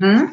Hmm?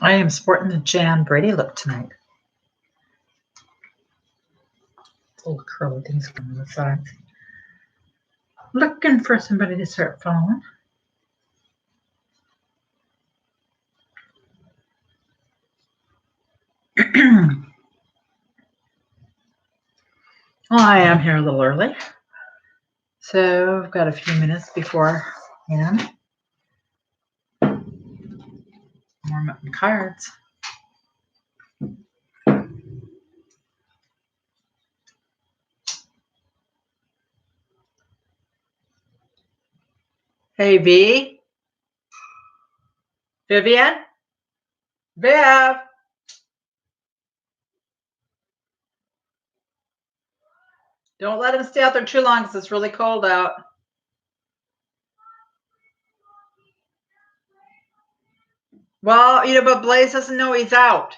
I am sporting the Jan Brady look tonight. Little curly things on the sides. Looking for somebody to start following. Well, I am here a little early, so I've got a few minutes before warm up the cards. Hey, Vivian, Viv. Don't let him stay out there too long because it's really cold out. Well, but Blaze doesn't know he's out.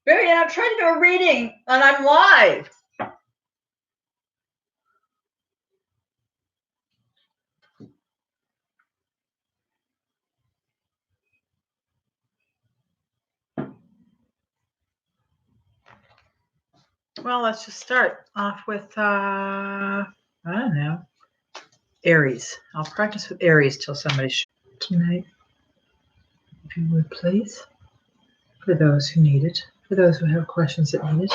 Vivian, I'm trying to do a reading and I'm live. Well, let's just start off with, I don't know, Aries. I'll practice with Aries till somebody shows tonight. If you would, please. For those who need it. For those who have questions that need it.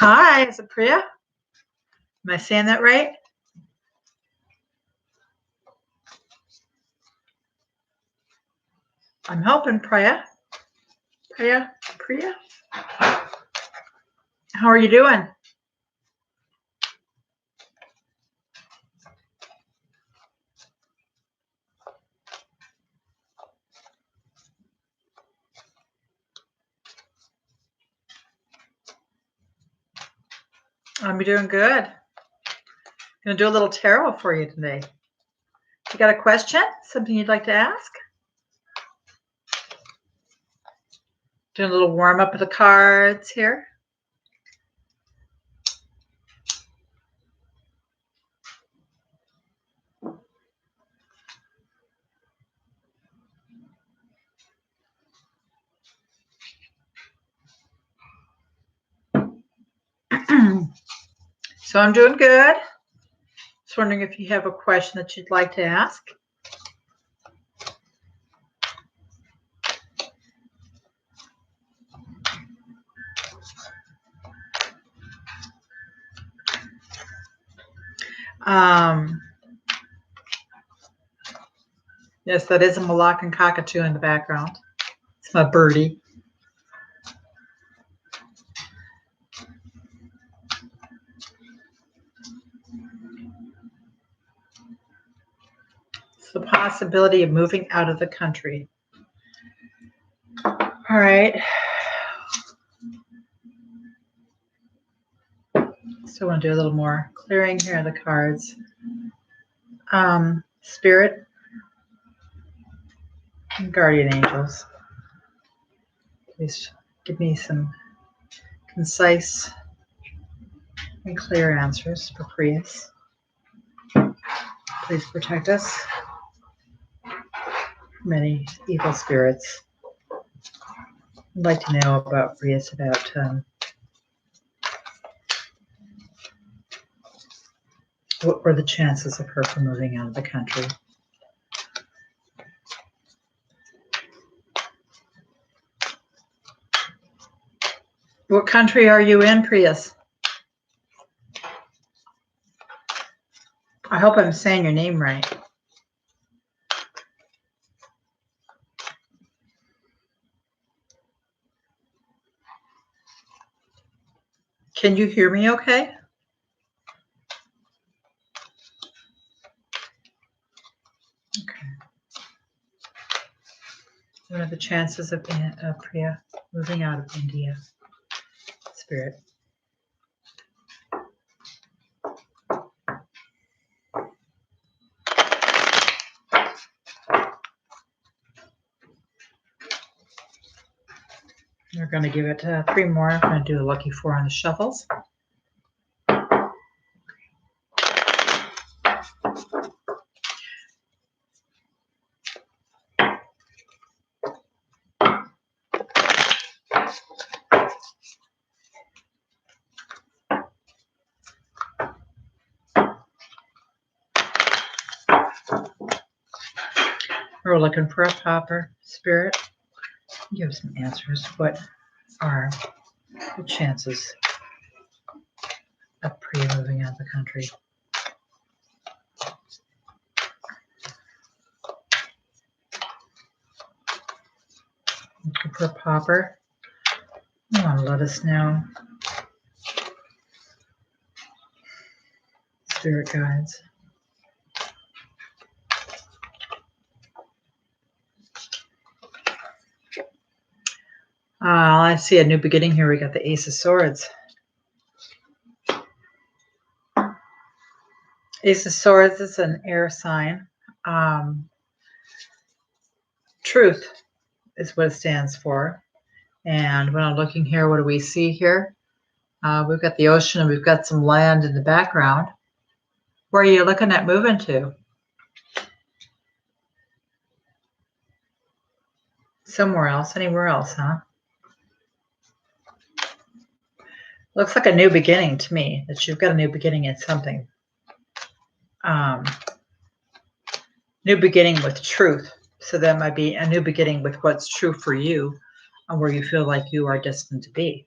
Hi, is it Priya? Am I saying that right? I'm helping, Priya. Priya. How are you doing? I'm doing good. Going to do a little tarot for you today. You got a question? Something you'd like to ask? Doing a little warm up of the cards here. So I'm doing good. Just wondering if you have a question that you'd like to ask. Yes, that is a Malaccan cockatoo in the background. It's my birdie. It's the possibility of moving out of the country. All right. So I want to do a little more clearing here of the cards. Spirit and guardian angels, please give me some concise and clear answers for Prius. Please protect us from any evil spirits. I'd like to know about Prius, about what were the chances of her for moving out of the country. What country are you in, Prius? I hope I'm saying your name right. Can you hear me okay? Okay. What are the chances of Priya moving out of India? Spirit. We're going to give it 3 more. I'm going to do a lucky 4 on the shuffles. We're looking for a popper. Spirit, give some answers. What are the chances of Priya moving out of the country? Looking for a popper. You want to let us know. Spirit guides. I see a new beginning here. We got the Ace of Swords. Ace of Swords is an air sign. Truth is what it stands for. And when I'm looking here, what do we see here? We've got the ocean and we've got some land in the background. Where are you looking at moving to? Somewhere else, anywhere else, huh? Looks like a new beginning to me, that you've got a new beginning in something. New beginning with truth. So that might be a new beginning with what's true for you and where you feel like you are destined to be.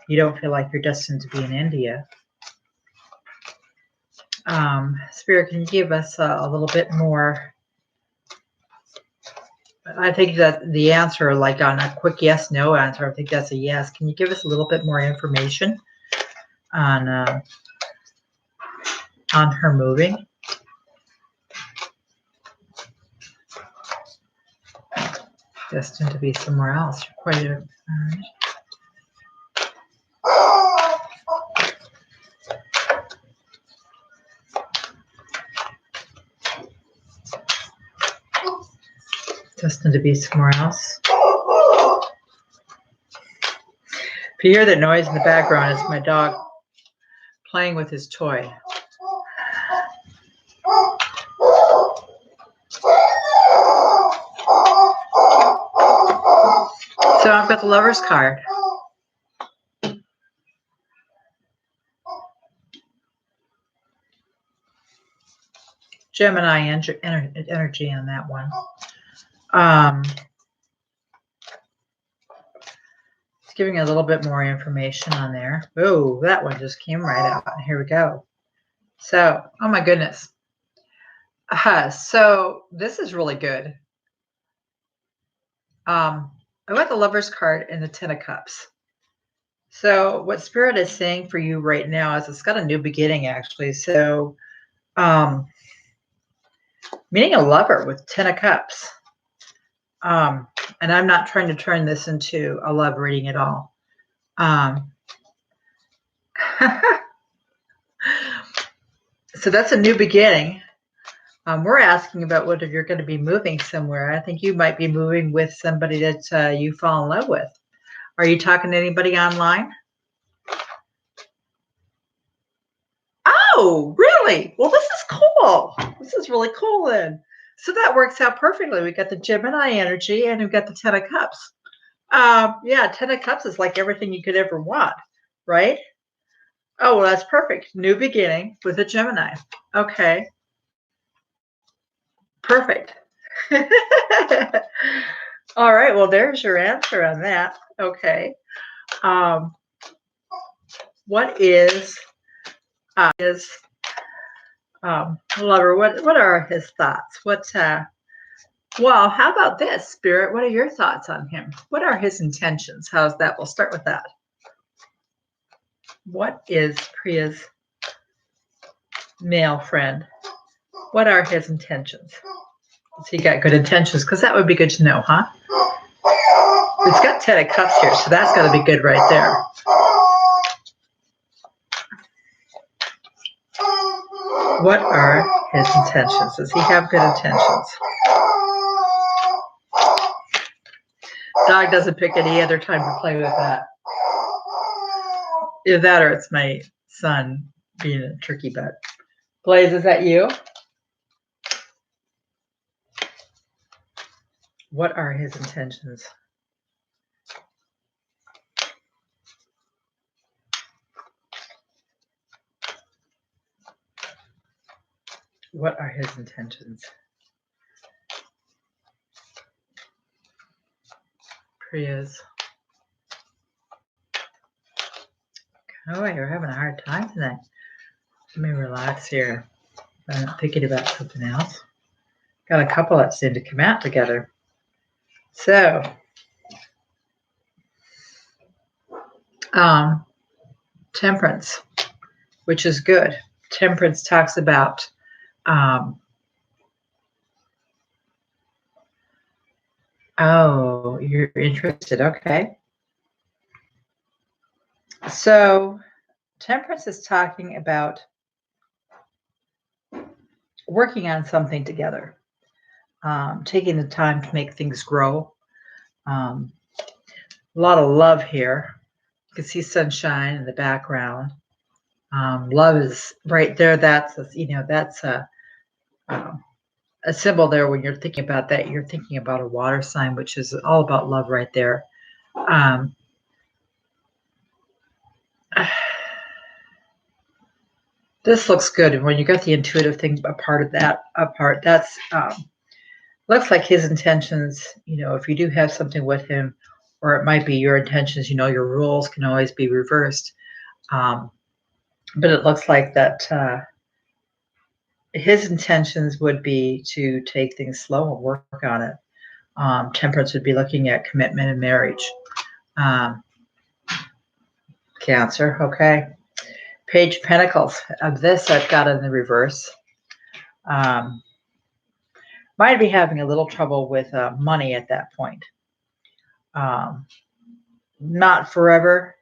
You don't feel like you're destined to be in India. Spirit, can you give us a little bit more? I think that the answer, like on a quick yes, no answer, I think that's a yes. Can you give us a little bit more information on her moving? Destined to be somewhere else. You're quite all right. Destined to be somewhere else. If you hear that noise in the background, it's my dog playing with his toy. So I've got the Lover's card. Gemini energy on that one. It's giving a little bit more information on there. Oh, that one just came right out. Here we go. So, oh my goodness. So this is really good. I got the Lover's card and the Ten of Cups. So what Spirit is saying for you right now is it's got a new beginning, actually. So meeting a lover with Ten of Cups. And I'm not trying to turn this into a love reading at all. So that's a new beginning. We're asking about whether you're going to be moving somewhere. I think you might be moving with somebody that you fall in love with. Are you talking to anybody online? Oh, really? Well, this is cool. This is really cool then. So that works out perfectly. We got the Gemini energy and we've got the Ten of Cups. Yeah, Ten of Cups is like everything you could ever want, right? Oh, well, that's perfect. New beginning with a Gemini. Okay. Perfect. All right. Well, there's your answer on that. Okay. What is lover? What are his thoughts? Well, how about this, Spirit? What are your thoughts on him? What are his intentions? How's that? We'll start with that. What is Priya's male friend? What are his intentions? Has he got good intentions? Because that would be good to know, huh? It's got Ten of Cups here, so that's got to be good right there. What are his intentions? Does he have good intentions? Dog doesn't pick any other time to play with that. Either that or it's my son being a turkey butt. Blaze, is that you? What are his intentions? What are his intentions? Priya's. Oh, you're having a hard time tonight. Let me relax here. I'm not thinking about something else. Got a couple that seem to come out together. So, temperance, which is good. Temperance talks about oh, you're interested. Okay. So, temperance is talking about working on something together, taking the time to make things grow. A lot of love here. You can see sunshine in the background. Love is right there. That's a symbol there. When you're thinking about that, you're thinking about a water sign, which is all about love right there. This looks good. And when you got the intuitive thing apart, that's looks like his intentions. If you do have something with him, or it might be your intentions. Your rules can always be reversed. But it looks like that his intentions would be to take things slow and work on it. Temperance would be looking at commitment and marriage. Cancer, okay. Page of Pentacles. Of this, I've got in the reverse. Might be having a little trouble with money at that point. Not forever.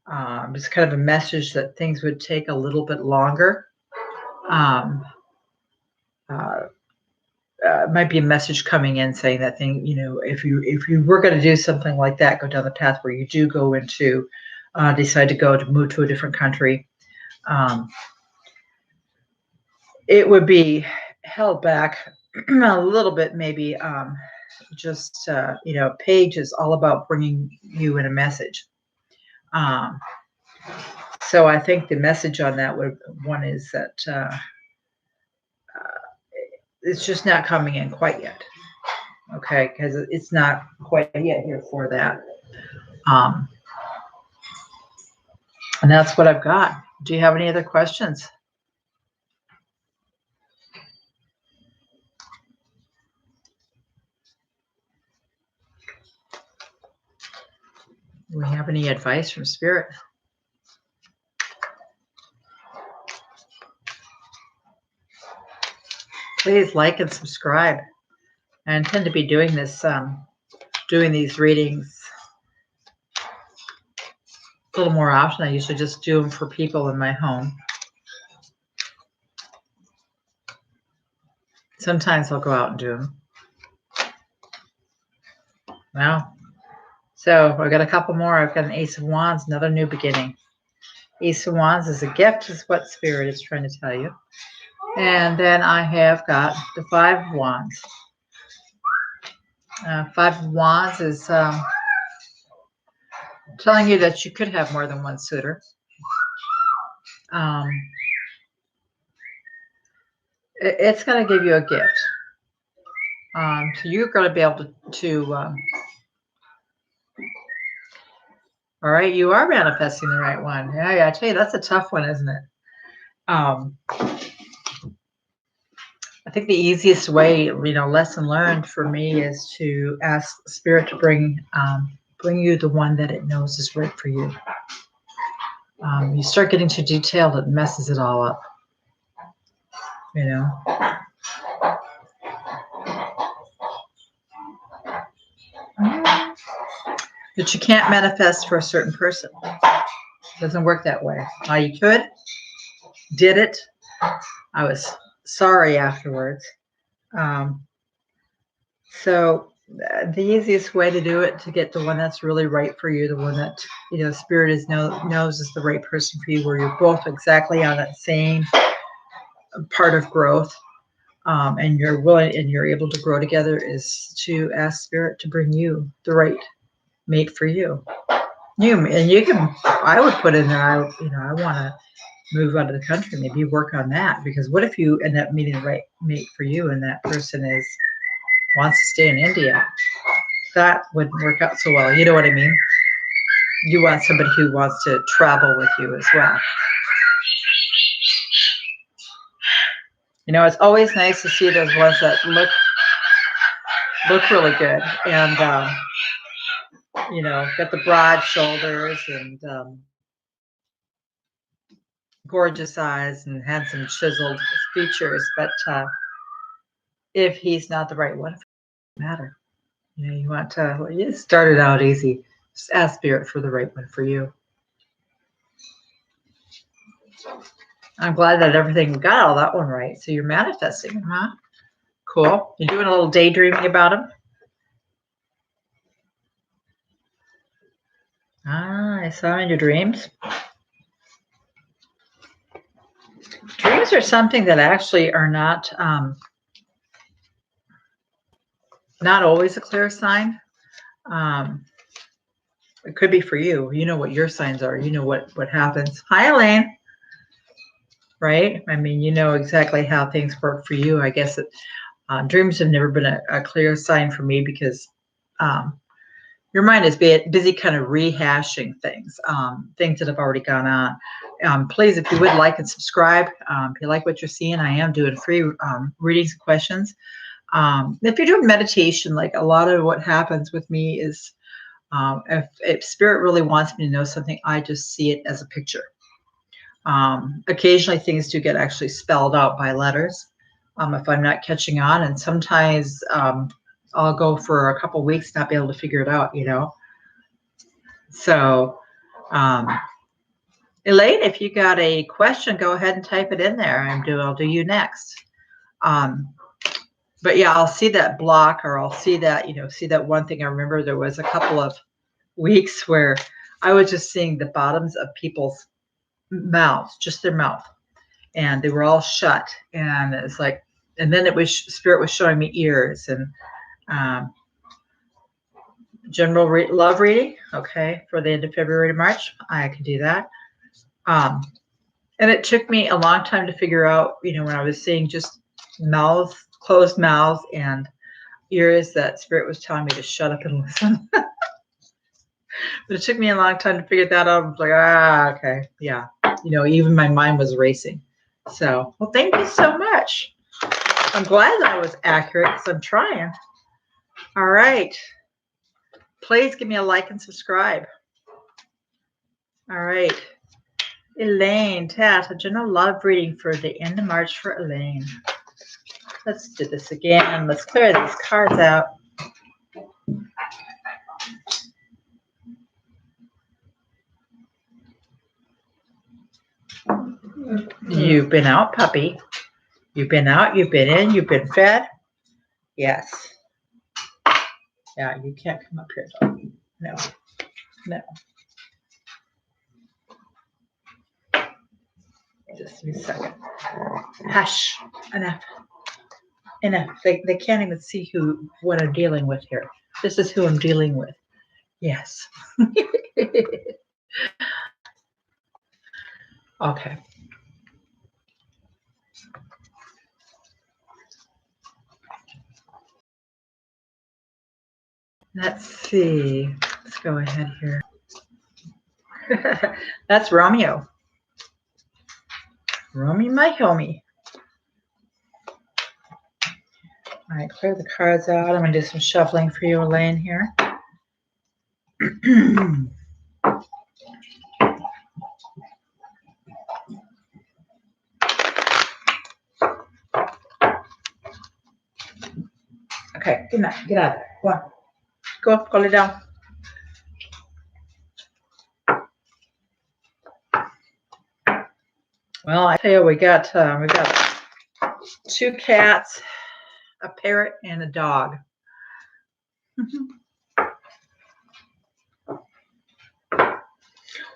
It's kind of a message that things would take a little bit longer. Might be a message coming in saying that thing, if you were going to do something like that, go down the path where you do go into, decide to move to a different country, it would be held back a little bit, maybe. Page is all about bringing you in a message. So I think the message on that one is that it's just not coming in quite yet. Okay, because it's not quite yet here for that. And that's what I've got. Do you have any other questions? Do we have any advice from Spirit? Please like and subscribe. I intend to be doing this, doing these readings a little more often. I usually just do them for people in my home. Sometimes I'll go out and do them. Well, so I've got a couple more. I've got an Ace of Wands, another new beginning. Ace of Wands is a gift, is what Spirit is trying to tell you. And then I have got the Five of Wands. Five of Wands is telling you that you could have more than one suitor. It's going to give you a gift. So you're going to be able to all right, you are manifesting the right one. Yeah, I tell you, that's a tough one, isn't it? I think the easiest way, lesson learned for me is to ask Spirit to bring you the one that it knows is right for you. You start getting too detailed, it messes it all up. But you can't manifest for a certain person. It doesn't work that way. You could, did it. I was sorry afterwards. So the easiest way to do it, to get the one that's really right for you, the one that Spirit knows is the right person for you, where you're both exactly on that same part of growth, and you're willing and you're able to grow together, is to ask Spirit to bring you the right mate for you. You can. I would put in there. I want to move out of the country. Maybe work on that, because what if you end up meeting the right mate for you, and that person wants to stay in India? That wouldn't work out so well. You know what I mean? You want somebody who wants to travel with you as well. It's always nice to see those ones that look really good, and got the broad shoulders and gorgeous eyes and handsome chiseled features. But if he's not the right one, it doesn't matter. You want to. You started out easy. Just ask Spirit for the right one for you. I'm glad that everything got all that one right. So you're manifesting, huh? Cool. You're doing a little daydreaming about him. I saw in your dreams. Dreams are something that actually are not always a clear sign. It could be for you. You know what your signs are. You know what happens. Hi, Elaine. Right? I mean, you know exactly how things work for you. I guess dreams have never been a clear sign for me, because your mind is busy kind of rehashing things, things that have already gone on. Please, if you would like and subscribe, if you like what you're seeing, I am doing free readings and questions. If you're doing meditation, like a lot of what happens with me is, if Spirit really wants me to know something, I just see it as a picture. Occasionally things do get actually spelled out by letters, if I'm not catching on, and sometimes I'll go for a couple weeks not be able to figure it out, So, Elaine, if you got a question, go ahead and type it in there. I'll do you next. But yeah, I'll see that block, or I'll see that, see that one thing. I remember there was a couple of weeks where I was just seeing the bottoms of people's mouths, just their mouth, and they were all shut. And it's like, and then Spirit was showing me ears, and general love reading. Okay. For the end of February to March, I can do that. And it took me a long time to figure out, when I was seeing just mouths closed mouths and ears that Spirit was telling me to shut up and listen. But it took me a long time to figure that out. I was like, okay, yeah. You know, even my mind was racing. So, well, thank you so much. I'm glad that I was accurate because I'm trying. All right. Please give me a like and subscribe. All right. Elaine, Tat, a general love reading for the end of March for Elaine. Let's do this again. Let's clear these cards out. You've been out, puppy. You've been out, you've been in, you've been fed. Yes. Yeah, you can't come up here, dog. No. No. Just a second. Hush. Enough. Enough. They can't even see what I'm dealing with here. This is who I'm dealing with. Yes. Okay. Let's see. Let's go ahead here. That's Romeo. Romeo, my homie. All right, clear the cards out. I'm going to do some shuffling for you, Elaine, here. Okay, good night. Get out of there. Go on. Go lay down. Well, I tell you, we got 2 cats, a parrot, and a dog.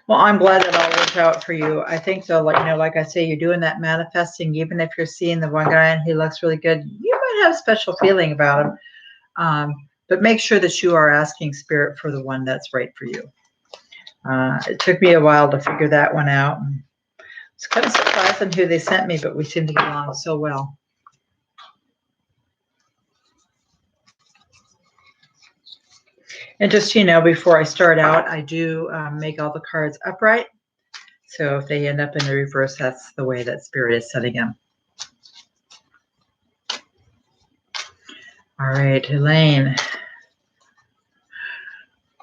Well, I'm glad that all worked out for you. I think so. Like I say, you're doing that manifesting. Even if you're seeing the one guy and he looks really good, you might have a special feeling about him. But make sure that you are asking Spirit for the one that's right for you. It took me a while to figure that one out. It's kind of surprising who they sent me, but we seem to get along so well. And just, before I start out, I do make all the cards upright. So if they end up in the reverse, that's the way that Spirit is setting them. All right, Elaine.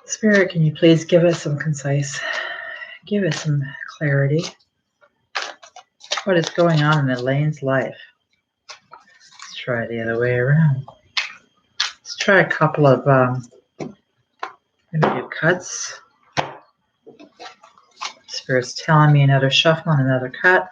Spirit, can you please give us some clarity? What is going on in Elaine's life? Let's try the other way around. Let's try a couple of maybe do cuts. Spirit's telling me another shuffle and another cut.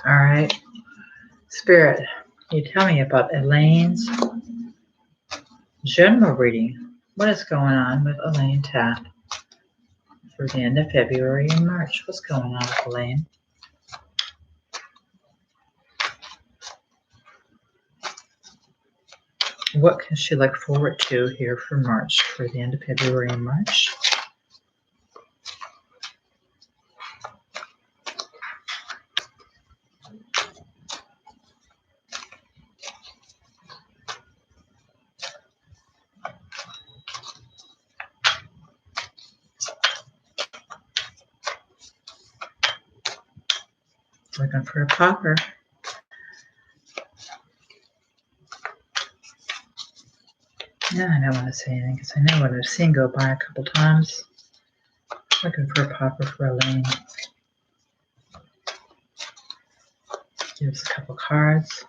All right. Spirit, can you tell me about Elaine's general reading? What is going on with Elaine Tapp for the end of February and March? What's going on with Elaine? What can she look forward to here for March, for the end of February and March? Looking for a popper. Yeah, I don't want to say anything because I know what I've seen go by a couple times. Looking for a popper for Elaine. Give us a couple cards.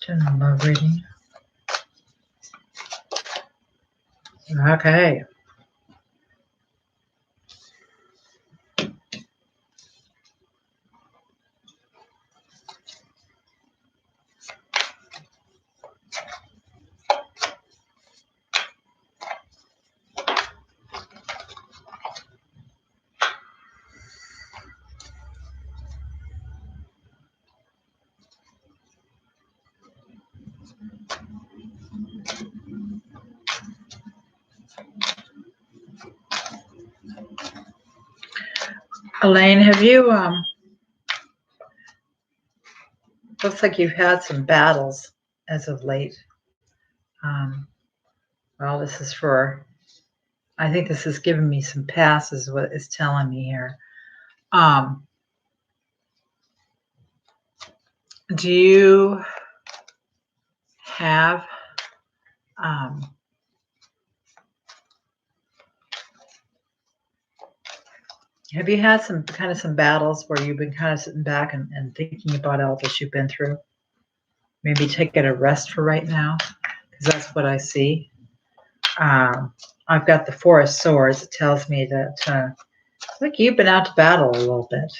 General love reading. Okay. Elaine, have you, looks like you've had some battles as of late. Well, this is for, I think this is giving me some passes, what it's telling me here. Do you have, have you had some battles where you've been kind of sitting back and thinking about all that you've been through? Maybe taking a rest for right now, because that's what I see. I've got the Four of Swords. It tells me that it's like you've been out to battle a little bit,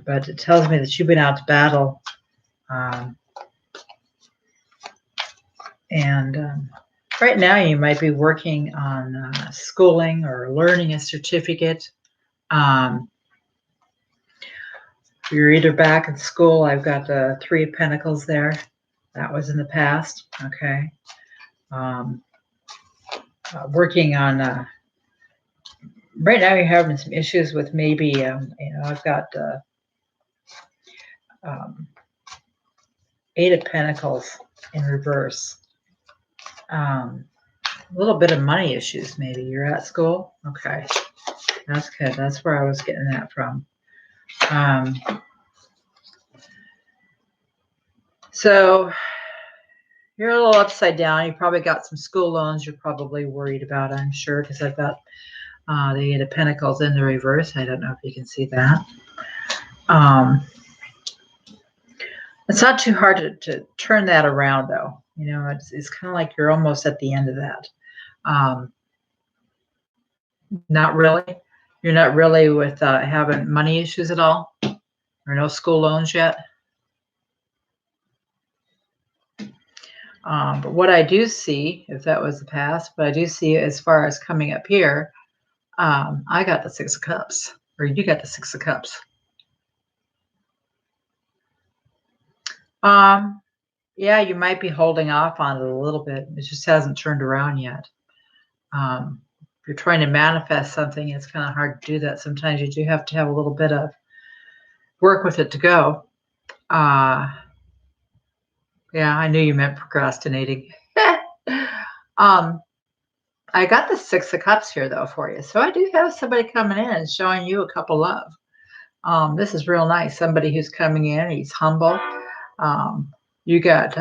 but it tells me that you've been out to battle, and right now you might be working on schooling or learning a certificate. You're either back in school. I've got the Three of Pentacles there. That was in the past. Okay. Working on, right now you're having some issues with maybe, I've got Eight of Pentacles in reverse. A little bit of money issues maybe. You're at school? Okay. That's good. That's where I was getting that from. So you're a little upside down. You probably got some school loans you're probably worried about, I'm sure, because I've got the Eight of Pentacles in the reverse. I don't know if you can see that. It's not too hard to turn that around, though. You know, it's kind of like you're almost at the end of that. Not really. You're not really with having money issues at all, or no school loans yet. But what I do see, if that was the past, but I do see as far as coming up here, I got the Six of Cups, or you got the Six of Cups. Yeah, you might be holding off on it a little bit. It just hasn't turned around yet. If you're trying to manifest something, it's kind of hard to do that. Sometimes you do have to have a little bit of work with it to go. Yeah, I knew you meant procrastinating. I got the Six of Cups here, though, for you. So I do have somebody coming in and showing you a couple love. This is real nice. Somebody who's coming in. He's humble. You got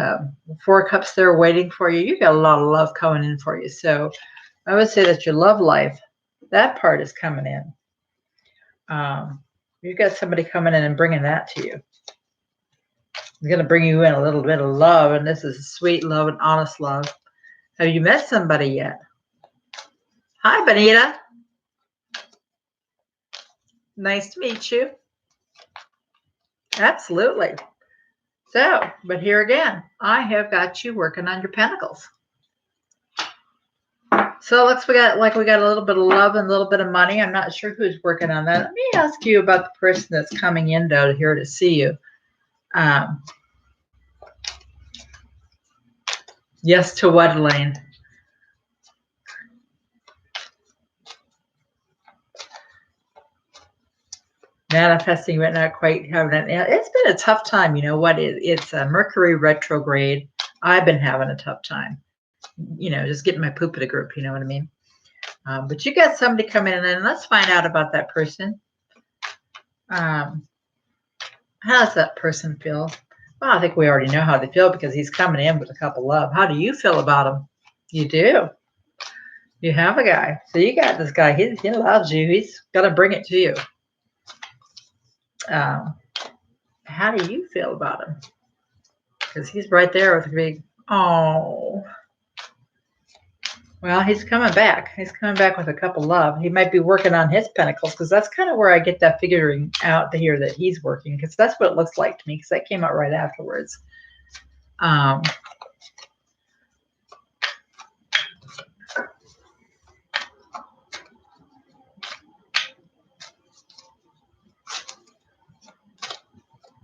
Four Cups there waiting for you. You got a lot of love coming in for you. So I would say that your love life, that part is coming in. You've got somebody coming in and bringing that to you. It's going to bring you in a little bit of love, and this is sweet love and honest love. Have you met somebody yet? Hi, Benita. Nice to meet you. Absolutely. So, but here again, I have got you working on your pentacles. So it looks we got a little bit of love and a little bit of money. I'm not sure who's working on that. Let me ask you about the person that's coming in though here to see you. Yes to what, Elaine? Manifesting but not quite having it. It's been a tough time. You know what? It's a Mercury retrograde. I've been having a tough time. You know, just getting my poop in a group. You know what I mean? But you got somebody coming in, and let's find out about that person. How does that person feel? Well, I think we already know how they feel because he's coming in with a couple love. How do you feel about him? You do. You have a guy. So you got this guy. He loves you. He's going to bring it to you. How do you feel about him? Because he's right there with a big, oh. Well, he's coming back. He's coming back with a couple love. He might be working on his pentacles because that's kind of where I get that figuring out here that he's working because that's what it looks like to me because that came out right afterwards.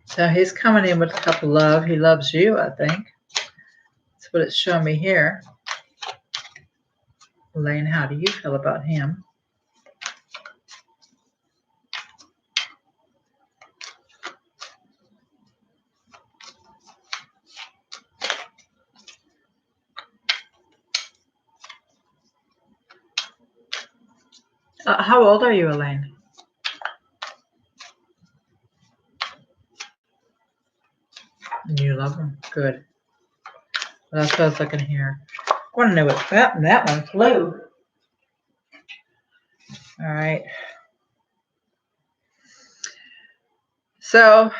So he's coming in with a couple love. He loves you, I think. That's what it's showing me here. Elaine, how do you feel about him? How old are you, Elaine? You love them. Good. Well, that's what I was looking here. I want to know what that one flew. All right. So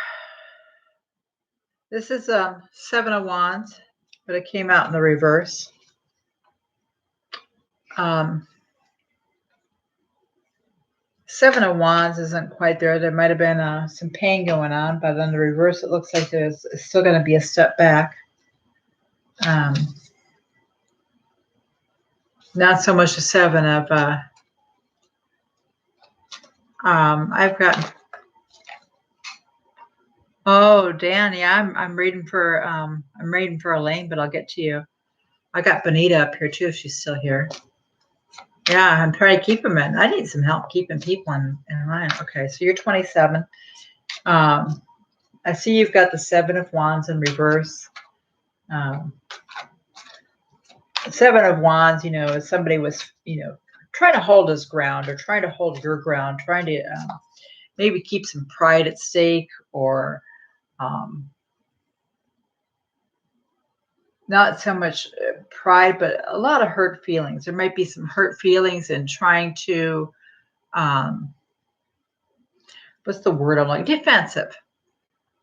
this is Seven of Wands, but it came out in the reverse. Seven of Wands isn't quite there. There might have been some pain going on, but on the reverse, it looks like there's still going to be a step back. Not so much a seven of. I've got. Oh, Dan, yeah, I'm reading for Elaine, but I'll get to you. I got Bonita up here too, if she's still here. Yeah, I'm trying to keep them in. I need some help keeping people in line. Okay, so you're 27. I see you've got the Seven of Wands in reverse. Seven of Wands, if somebody was, trying to hold his ground or trying to hold your ground, trying to maybe keep some pride at stake, or not so much pride, but a lot of hurt feelings. There might be some hurt feelings in trying to, what's the word I'm like? Defensive.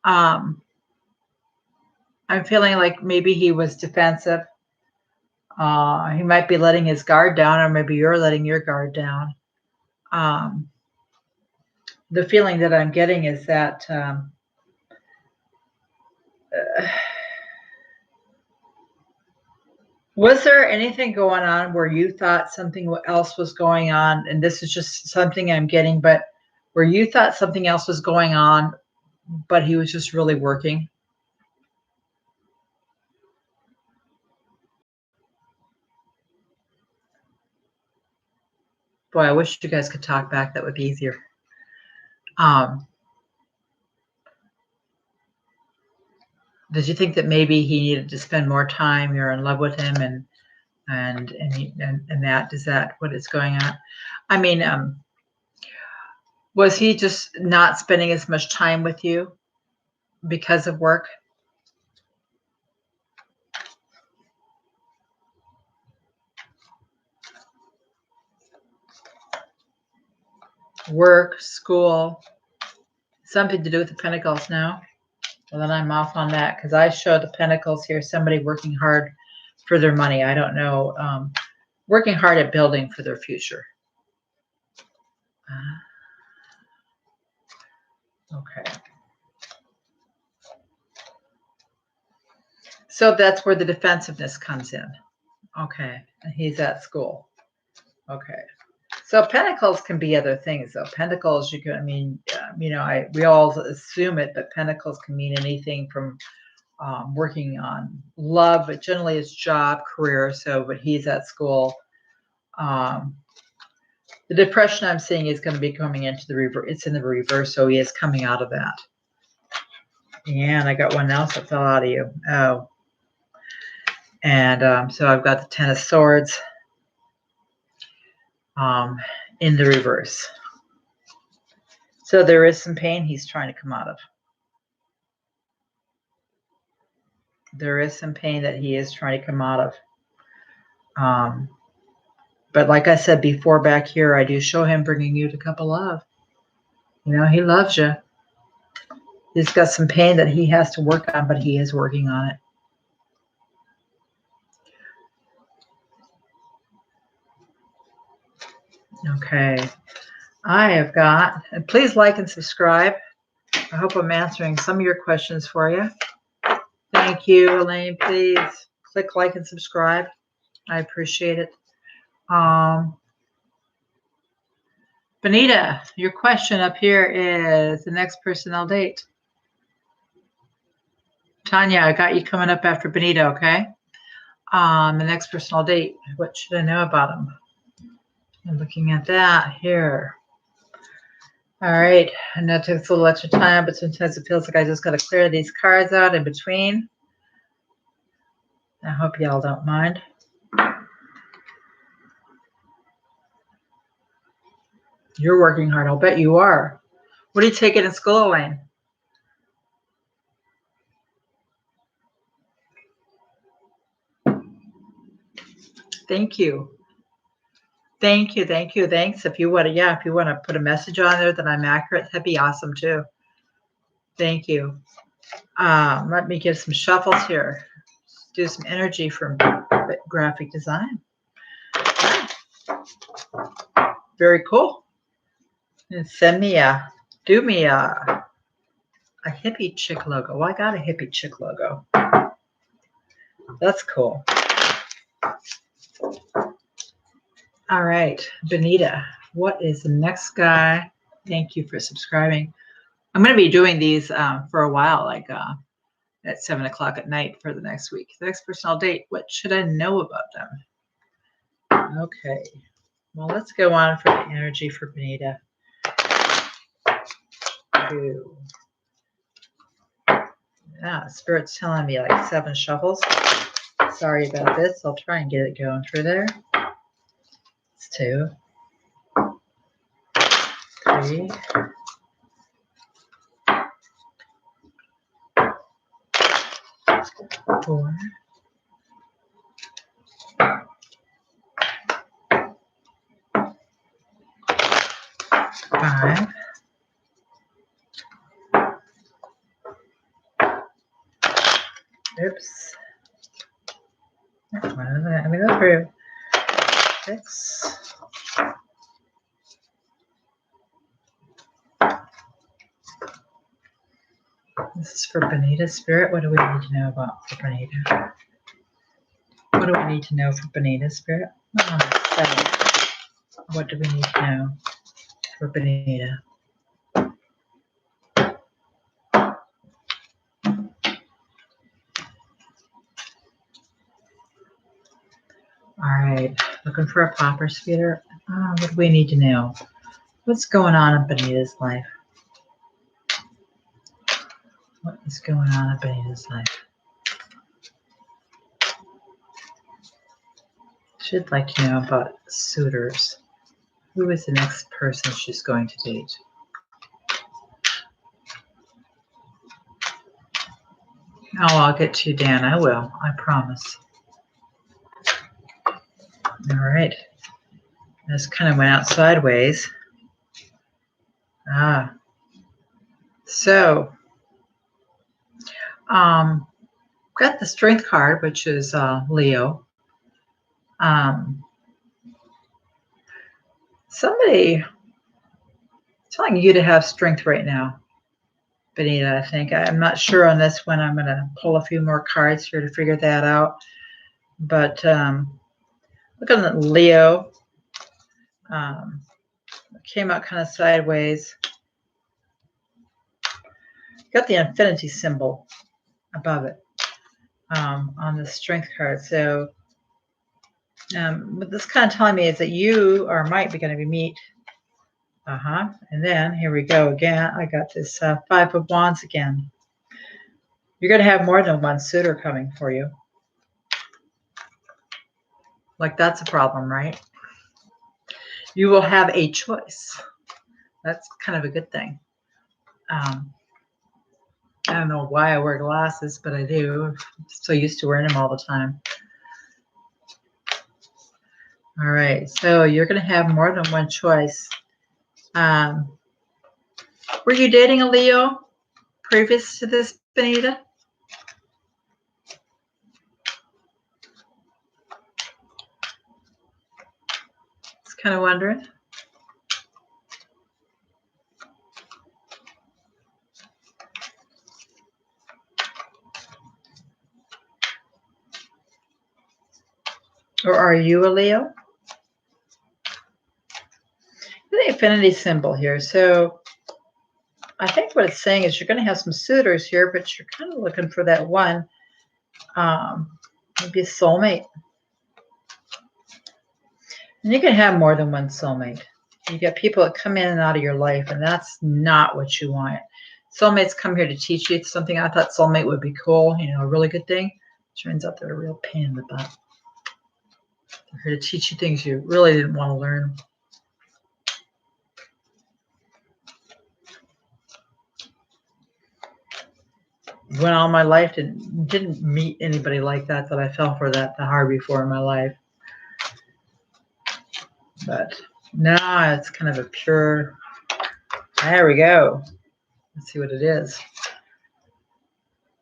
I'm feeling like maybe he was defensive. He might be letting his guard down, or maybe you're letting your guard down. The feeling that I'm getting is that was there anything going on where you thought something else was going on? And this is just something I'm getting, but where you thought something else was going on, but he was just really working? Boy, I wish you guys could talk back. That would be easier. Did you think that maybe he needed to spend more time? You're in love with him, and that is that what is going on? I mean, was he just not spending as much time with you because of work? Work, school, something to do with the Pentacles now? Well, then I'm off on that, because I show the Pentacles here, somebody working hard for their money. I don't know, working hard at building for their future. Okay. So that's where the defensiveness comes in. Okay. And he's at school. Okay. So Pentacles can be other things, though. Pentacles, you can, I mean, we all assume it, but Pentacles can mean anything from working on love, but generally it's job, career. So, but he's at school. The depression I'm seeing is going to be coming into the reverse. It's in the reverse, so he is coming out of that. Yeah, and I got one else that fell out of you. Oh. And so I've got the Ten of Swords in the reverse. So there is some pain he's trying to come out of. There is some pain that he is trying to come out of. But like I said before back here, I do show him bringing you the cup of love. He loves you. He's got some pain that he has to work on, but he is working on it. Okay. I have got, and please like and subscribe. I hope I'm answering some of your questions for you. Thank you, Elaine. Please click like and subscribe. I appreciate it. Bonita, your question up here is the next person I'll date. Tanya, I got you coming up after Bonita, okay? The next person I'll date. What should I know about him? I'm looking at that here. All right. I know it takes a little extra time, but sometimes it feels like I just got to clear these cards out in between. I hope y'all don't mind. You're working hard. I'll bet you are. What are you taking in school, Elaine? Thank you. Thank you. Thank you. Thanks. If you want to, yeah, if you want to put a message on there that I'm accurate, that'd be awesome too. Thank you. Let me give some shuffles here. Do some energy from graphic design. Very cool. And send me do me a hippie chick logo. Well, I got a hippie chick logo. That's cool. All right, Benita, what is the next guy? Thank you for subscribing. I'm going to be doing these for a while, like at 7 o'clock at night for the next week. The next person I'll date, what should I know about them? Okay, well, let's go on for the energy for Benita. 2. Spirit's telling me like 7 shuffles. Sorry about this. I'll try and get it going through there. It's 2, 3, 4, 5, let me go through. 6. This is for Benita. Spirit, what do we need to know about for Benita? What do we need to know for Benita, Spirit? 7. What do we need to know for Benita? All right, looking for a popper, Spirit. What do we need to know? What's going on in Benita's life? What is going on in Benita's life? She'd like to know about suitors. Who is the next person she's going to date? Oh, I'll get to you, Dan. I will. I promise. All right. This kind of went out sideways. So, got the Strength card, which is Leo. Somebody telling you to have strength right now, Benita, I think. I'm not sure on this one. I'm going to pull a few more cards here to figure that out. But looking at Leo, came out kind of sideways. Got the infinity symbol above it on the Strength card. So what this kind of telling me is that you might be going to meet. And then here we go again. I got this 5 of Wands again. You're going to have more than one suitor coming for you. Like that's a problem, right? You will have a choice. That's kind of a good thing. I don't know why I wear glasses, but I do. I'm so used to wearing them all the time. All right, so you're going to have more than one choice. Were you dating a Leo previous to this, Benita? Just kind of wondering. Or are you a Leo? The infinity symbol here. So I think what it's saying is you're going to have some suitors here, but you're kind of looking for that one, maybe a soulmate. And you can have more than one soulmate. You get people that come in and out of your life, and that's not what you want. Soulmates come here to teach you something. I thought soulmate would be cool, you know, a really good thing. Turns out they're a real pain in the butt. They're here to teach you things you really didn't want to learn. went all my life, didn't meet anybody like that I fell for that hard before in my life. But now it's kind of a pure, there we go. Let's see what it is.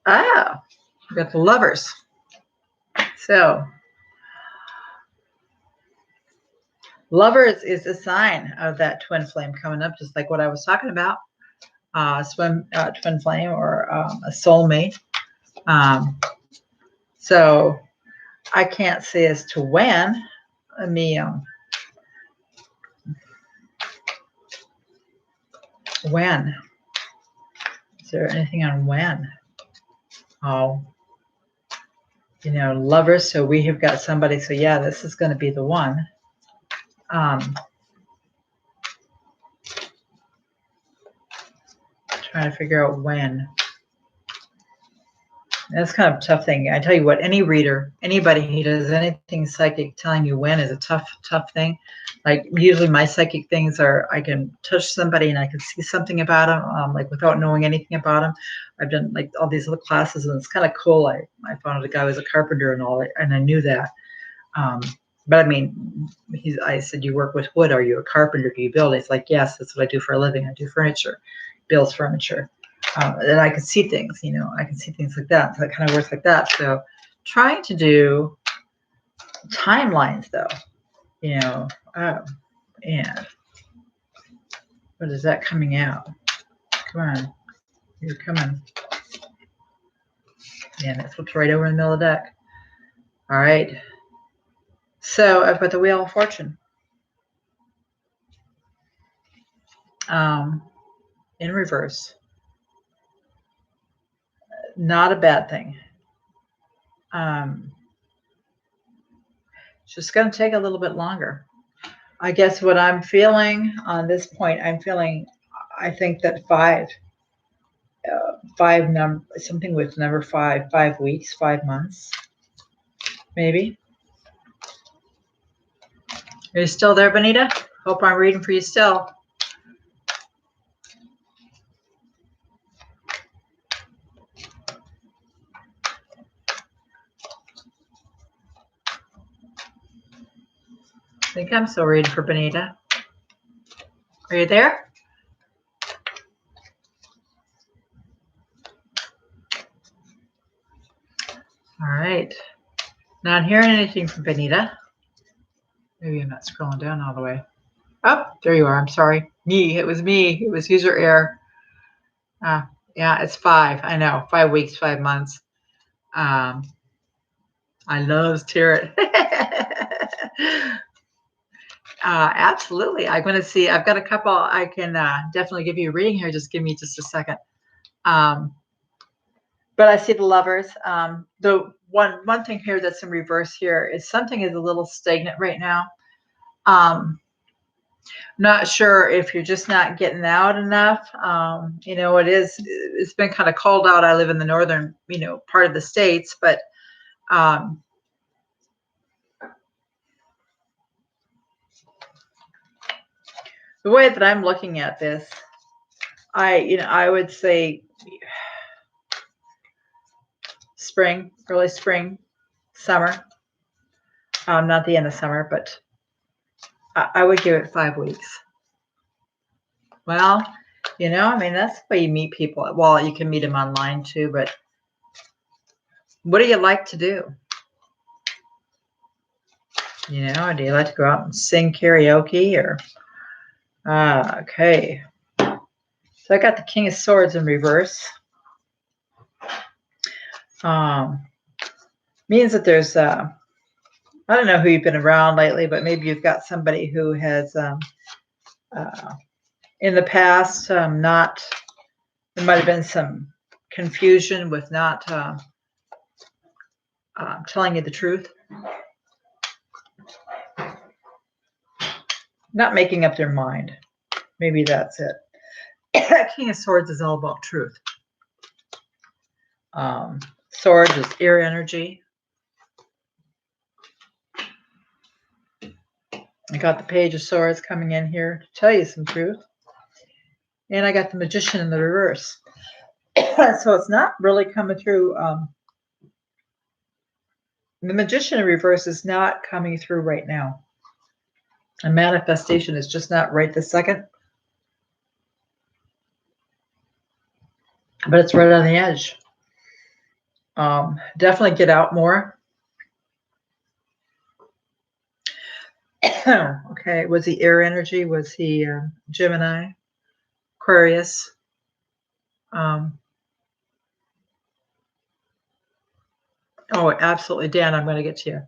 Ah, we got the Lovers. So, Lovers is a sign of that twin flame coming up, just like what I was talking about. Twin flame or a soulmate. So, I can't say as to when. Let me when. Is there anything on when? Oh, you know, Lovers. So we have got somebody. So yeah, this is going to be the one. Trying to figure out when. That's kind of a tough thing. I tell you what, any reader, anybody who does anything psychic, telling you when is a tough thing. Like usually my psychic things are, I can touch somebody and I can see something about them, like without knowing anything about them. I've done like all these little classes and it's kind of cool. I found a guy who was a carpenter and all that, and I knew that. But I mean, I said, you work with wood. Are you a carpenter? Do you build? It's like, yes, that's what I do for a living. I do furniture, builds furniture. And I could see things, you know, I can see things like that. So it kind of works like that. So trying to do timelines though, you know, and what is that coming out? Come on, you're coming. And it flips right over in the middle of the deck. All right. So I've got the Wheel of Fortune. In reverse. Not a bad thing. It's just going to take a little bit longer. I guess what I'm feeling on this point, I think that something with number 5 weeks, 5 months, maybe. Are you still there, Benita? Hope I'm reading for you still. I think I'm still reading for Benita. Are you there? All right. Not hearing anything from Benita. Maybe I'm not scrolling down all the way. Oh, there you are. I'm sorry. It was me. It was user error. Yeah, it's 5. I know. 5 weeks, 5 months. I love tarot. Absolutely. I'm going to see. I've got a couple. I can definitely give you a reading here. Just give me just a second. But I see the Lovers. The one thing here that's in reverse here is something is a little stagnant right now. Not sure if you're just not getting out enough. You know, it's been kind of cold out. I live in the northern, you know, part of the States, but the way that I'm looking at this, I would say spring, early spring, summer. Not the end of summer, but I would give it 5 weeks. Well, you know, I mean, that's the way you meet people. Well, you can meet them online too, but what do you like to do? You know, do you like to go out and sing karaoke or, okay. So I got the King of Swords in reverse. Means that there's, I don't know who you've been around lately, but maybe you've got somebody who has, in the past, there might have been some confusion with not telling you the truth. Not making up their mind. Maybe that's it. King of Swords is all about truth. Swords is air energy. I got the Page of Swords coming in here to tell you some truth. And I got the Magician in the reverse. So it's not really coming through. The Magician in reverse is not coming through right now. A manifestation is just not right this second. But it's right on the edge. Definitely get out more. Okay, was he air energy? Was he Gemini, Aquarius? Oh, absolutely, Dan. I'm going to get to you.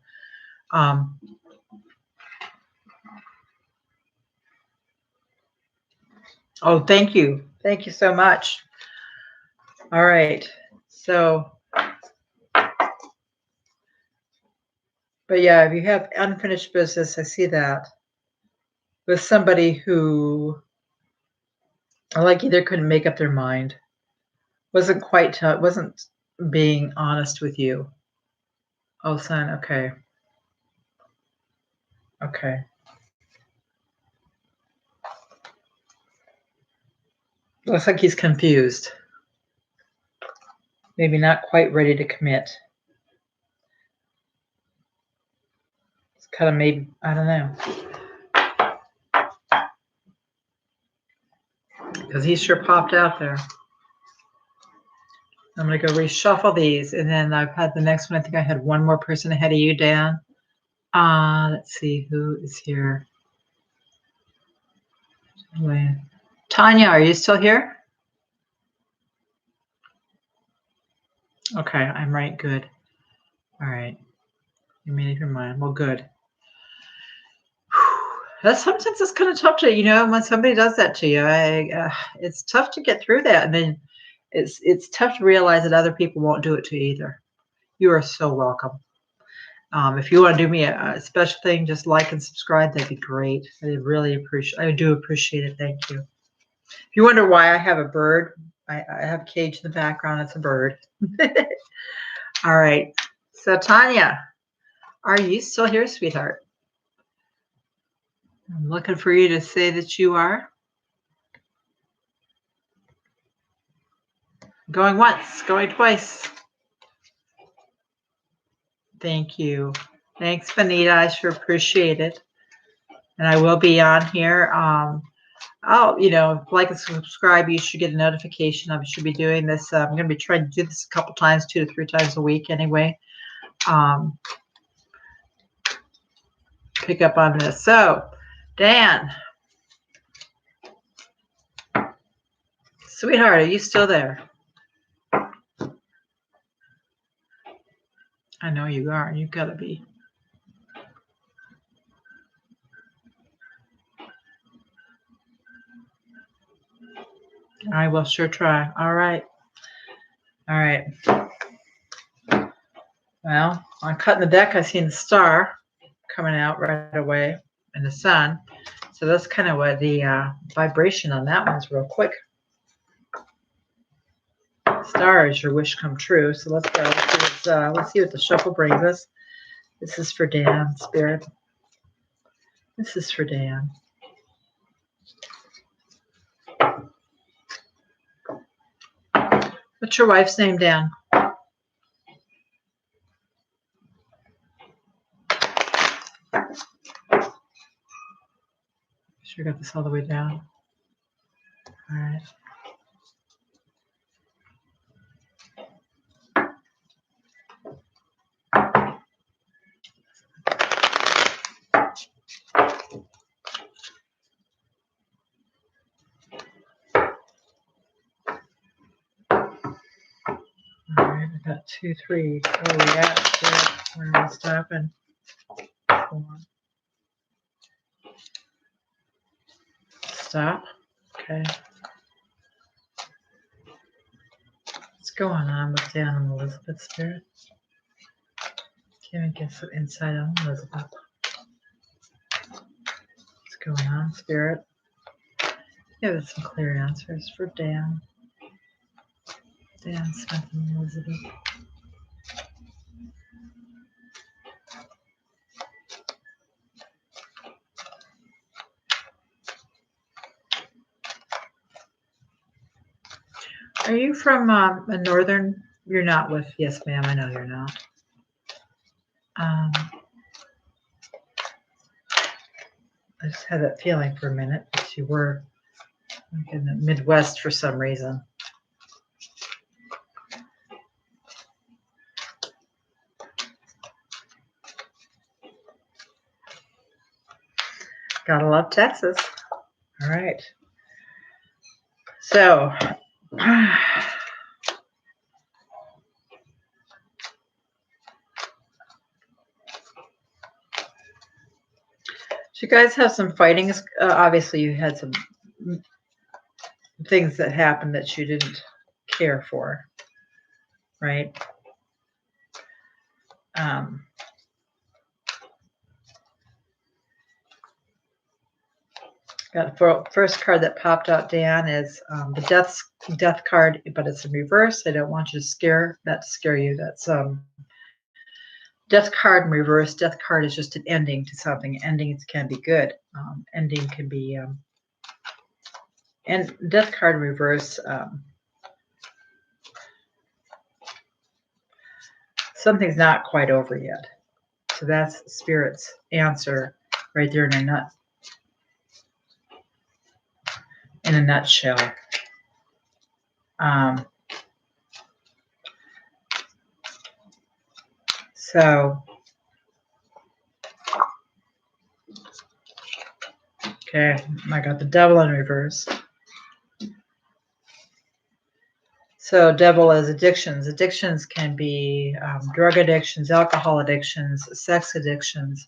Oh, thank you. Thank you so much. All right. So, but yeah, if you have unfinished business, I see that with somebody who, like, either couldn't make up their mind, wasn't being honest with you. Oh, son. Okay. Okay. Looks like he's confused. Maybe not quite ready to commit. It's kind of maybe, I don't know. Because he sure popped out there. I'm going to go reshuffle these. And then I've had the next one. I think I had one more person ahead of you, Dan. Let's see who is here. Tanya, are you still here? Okay, I'm right. Good. All right. You made up your mind. Well, good. That's sometimes it's kind of tough to, when somebody does that to you, it's tough to get through that. And then it's tough to realize that other people won't do it to you either. You are so welcome. If you want to do me a special thing, just like and subscribe. That'd be great. I do appreciate it. Thank you. If you wonder why I have a bird, I have a cage in the background. It's a bird. All right. So Tanya, are you still here, sweetheart? I'm looking for you to say that you are. Going once, going twice. Thank you. Thanks, Benita. I sure appreciate it. And I will be on here. Like and subscribe. You should get a notification. I should be doing this. I'm going to be trying to do this a couple times, 2 to 3 times a week anyway. Pick up on this. So, Dan, sweetheart, are you still there? I know you are. You've got to be. I will sure try. All right. All right. Well, on cutting the deck, I seen the star coming out right away in the sun. So that's kind of what the vibration on that one's real quick. Star is your wish come true. So let's go. Let's see what the shuffle brings us. This is for Dan, Spirit. This is for Dan. What's your wife's name, Dan? Sure got this all the way down. All right. All right, I got 2, 3. Oh, yeah. Where am I stopping? 4. Stop. Okay. What's going on with Dan and Elizabeth, Spirit? Can't get some insight on Elizabeth. What's going on, Spirit? Give us some clear answers for Dan. Dan Smith and Elizabeth. Are you from a northern? You're not with, yes, ma'am, I know you're not. I just had that feeling for a minute that you were like in the Midwest for some reason. Gotta love Texas. All right. So, you guys have some fighting. Obviously, you had some things that happened that you didn't care for, right? Got the first card that popped out, Dan, is the death card, but it's in reverse. I don't want you to scare you. That's death card in reverse. Death card is just an ending to something. Endings can be good. Ending can be and death card in reverse. Something's not quite over yet. So that's Spirit's answer right there in a nutshell. So, okay, I got the devil in reverse. So devil is addictions. Addictions can be drug addictions, alcohol addictions, sex addictions.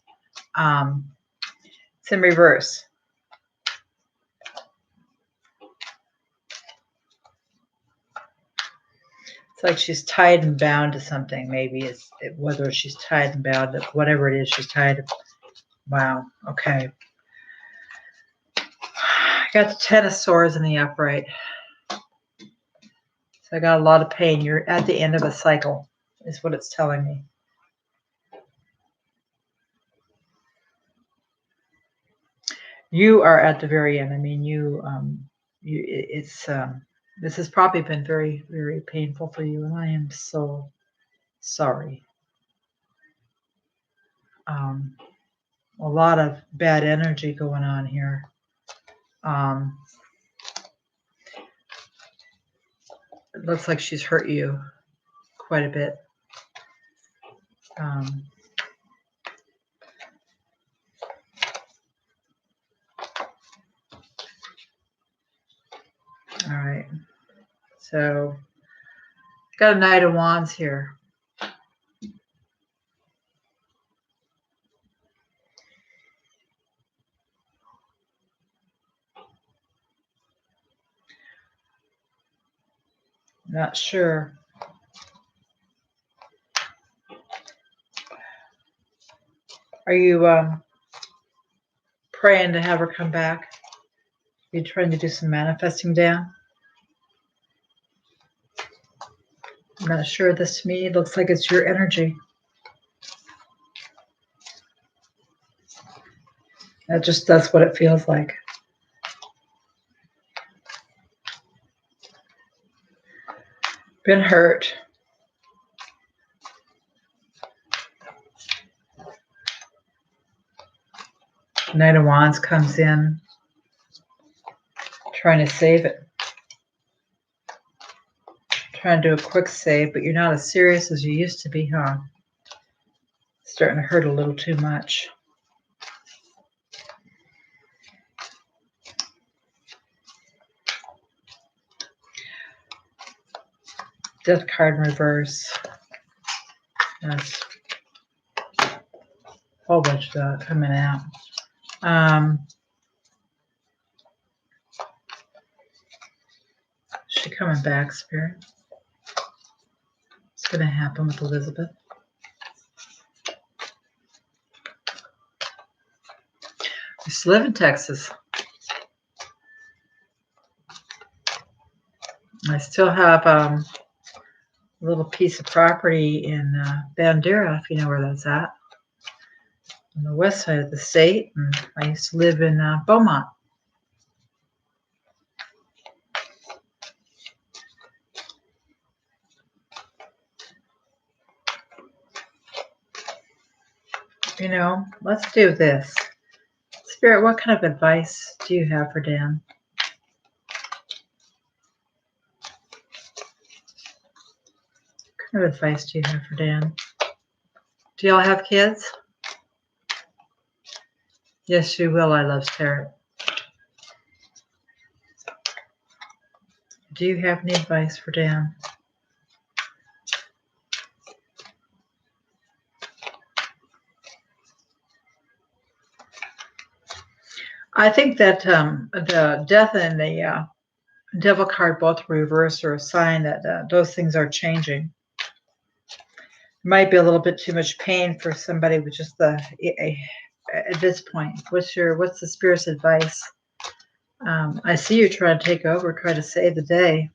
It's in reverse. It's like she's tied and bound to something. Maybe whether she's tied and bound to whatever it is she's tied. Wow. Okay. I got the Ten of Swords in the upright. So I got a lot of pain. You're at the end of a cycle, is what it's telling me. You are at the very end. I mean, this has probably been very, very painful for you, and I am so sorry. A lot of bad energy going on here. It looks like she's hurt you quite a bit. All right. So, got a Knight of Wands here. Not sure. Are you praying to have her come back? Are you trying to do some manifesting, Dan? I'm not sure. This to me looks like it's your energy. That's what it feels like. Been hurt. Knight of Wands comes in, trying to save it. Trying to do a quick save, but you're not as serious as you used to be, huh? Starting to hurt a little too much. Death card in reverse. That's a whole bunch of that coming out. Is she coming back, Spirit? What's going to happen with Elizabeth? I used to live in Texas. I still have a little piece of property in Bandera, if you know where that's at, on the west side of the state. And I used to live in Beaumont. you know, let's do this. Spirit, what kind of advice do you have for Dan? What kind of advice do you have for Dan? Do y'all have kids? Yes, you will. I love Tarot. Do you have any advice for Dan? I think that the death and the devil card both reverse are a sign that those things are changing. Might be a little bit too much pain for somebody with just at this point. What's the spirit's advice? I see you trying to take over, try to save the day.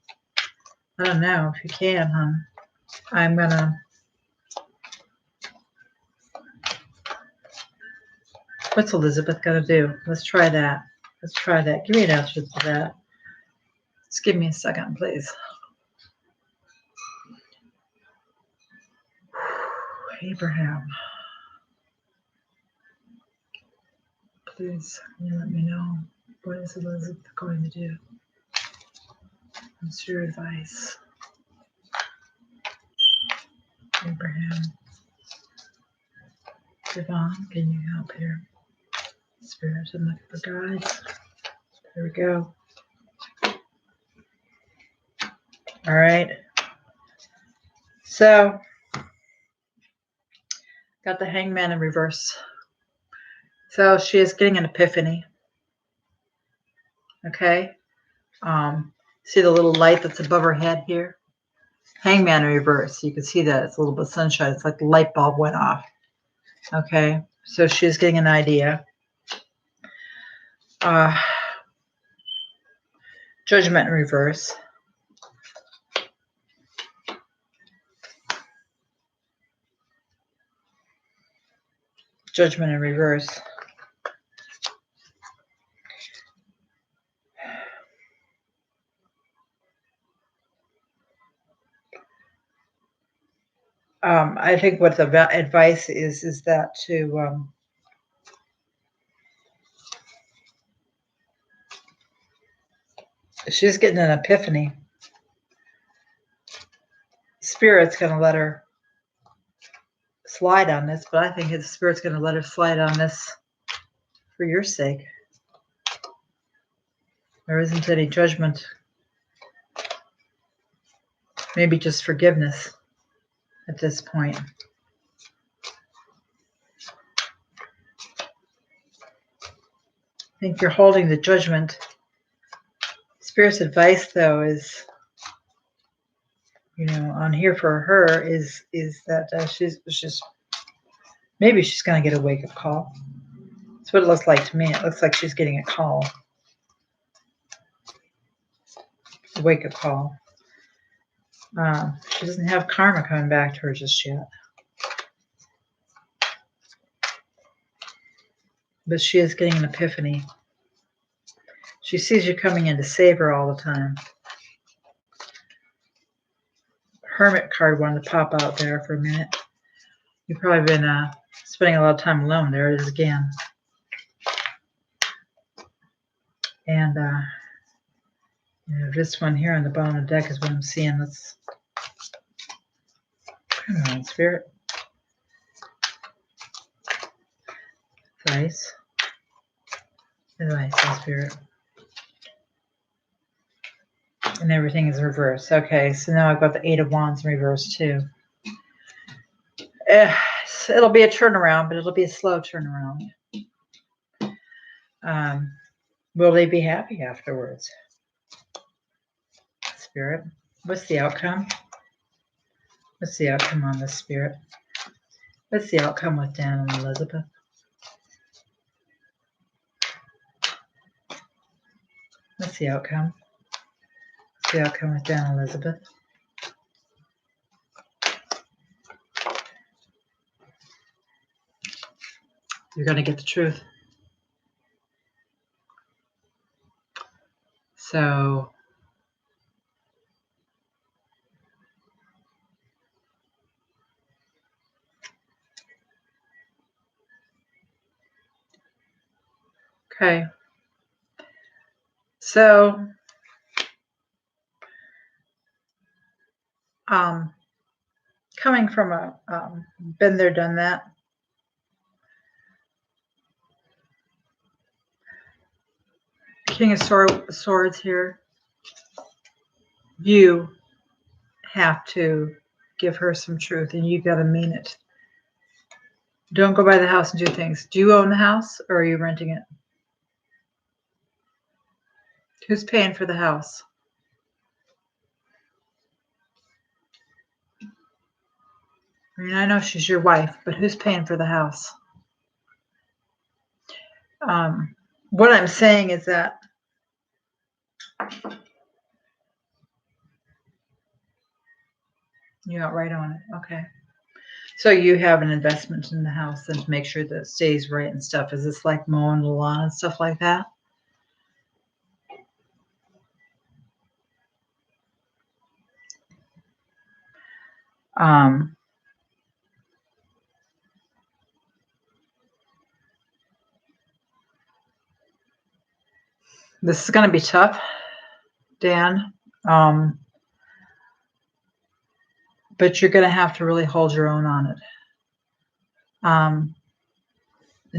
I don't know if you can, hon. I'm gonna. What's Elizabeth gonna do? Let's try that. Let's try that. Give me an answer to that. Just give me a second, please. Abraham, please, can you let me know what is Elizabeth going to do? What's your advice? Abraham, Devon, can you help here? Spirit, I'm looking for guides. There we go. All right. So, got the Hangman in reverse. So she is getting an epiphany. Okay. See the little light that's above her head here? Hangman in reverse. You can see that it's a little bit of sunshine. It's like the light bulb went off. Okay. So she's getting an idea. Judgment in reverse. Judgment in reverse. I think what the advice is that to she's getting an epiphany. Spirit's going to let her slide on this, but I think the Spirit's going to let her slide on this for your sake. There isn't any judgment. Maybe just forgiveness at this point. I think you're holding the judgment. Spirit's advice, though, is, you know, on here for her is that she's maybe she's going to get a wake-up call. That's what it looks like to me. It looks like she's getting a call. A wake-up call. She doesn't have karma coming back to her just yet. But she is getting an epiphany. She sees you coming in to save her all the time. Hermit card wanted to pop out there for a minute. You've probably been spending a lot of time alone. There it is again. And you know, this one here on the bottom of the deck is what I'm seeing. Let's come on, Spirit. Advice. Advice, Spirit. And everything is reversed. Okay, so now I've got the Eight of Wands in reverse too. It'll be a turnaround, but it'll be a slow turnaround. Will they be happy afterwards? Spirit, what's the outcome? What's the outcome on this, Spirit? What's the outcome with Dan and Elizabeth? What's the outcome? What's the outcome with Dan and Elizabeth? You're going to get the truth. So, Okay. So, coming from a been there, done that, King of Swords here, you have to give her some truth, and you got to mean it. Don't go by the house and do things. Do you own the house, or are you renting it? Who's paying for the house? I mean, I know she's your wife, but who's paying for the house? What I'm saying is that you don't right on it. Okay. So you have an investment in the house and to make sure that it stays right and stuff. Is this like mowing the lawn and stuff like that? Um, this is going to be tough, Dan. But you're going to have to really hold your own on it.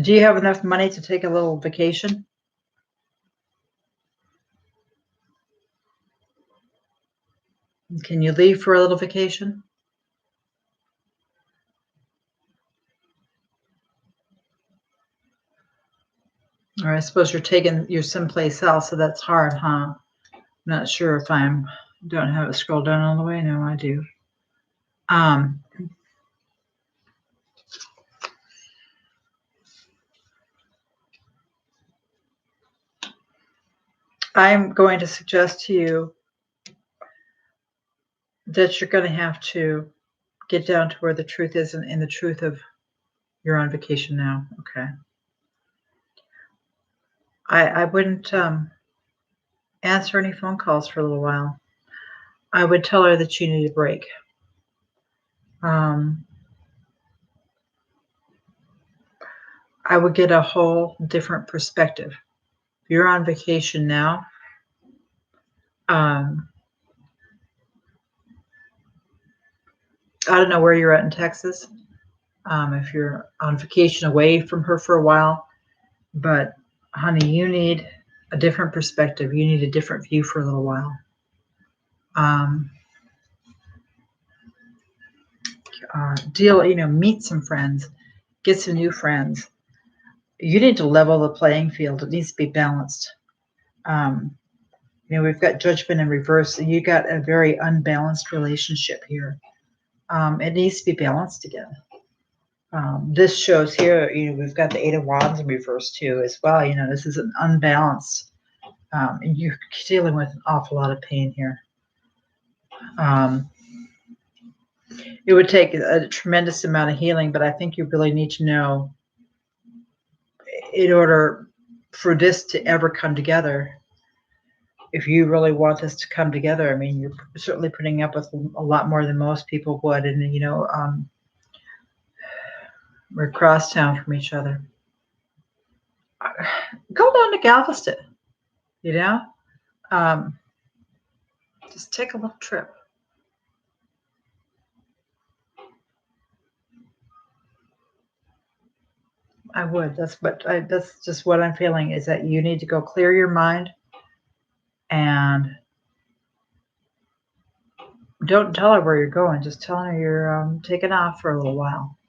Do you have enough money to take a little vacation? Can you leave for a little vacation? Or I suppose you're someplace else, so that's hard, huh? I'm not sure if don't have it scrolled down all the way. No, I do. I'm going to suggest to you that you're going to have to get down to where the truth is and the truth of you're on vacation now. Okay. I wouldn't answer any phone calls for a little while. I would tell her that you need a break. I would get a whole different perspective. You're on vacation now. I don't know where you're at in Texas. If you're on vacation away from her for a while, but honey, you need a different perspective. You need a different view for a little while. Meet some friends, get some new friends. You need to level the playing field. It needs to be balanced. We've got judgment in reverse. You got a very unbalanced relationship here. It needs to be balanced again. This shows here, we've got the Eight of Wands in reverse too as well. This is an unbalanced, and you're dealing with an awful lot of pain here. It would take a tremendous amount of healing, but I think you really need to know, in order for this to ever come together, if you really want this to come together, I mean, you're certainly putting up with a lot more than most people would. And, we're across town from each other. Go down to Galveston, just take a little trip. I would. That's just what I'm feeling, is that you need to go clear your mind, and don't tell her where you're going. Just tell her you're taking off for a little while.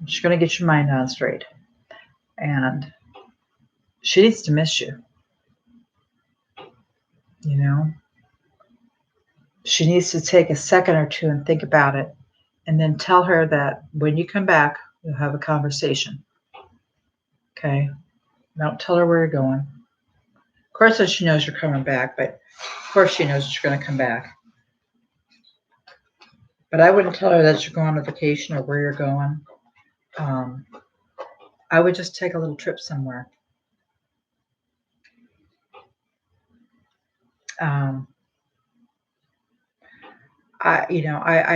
She's going to get your mind on straight, and she needs to miss you. She needs to take a second or two and think about it, and then tell her that when you come back, you'll have a conversation. Okay? Don't tell her where you're going. Of course, she knows you're coming back, but of course she knows that you're going to come back. But I wouldn't tell her that you're going on vacation or where you're going. I would just take a little trip somewhere. I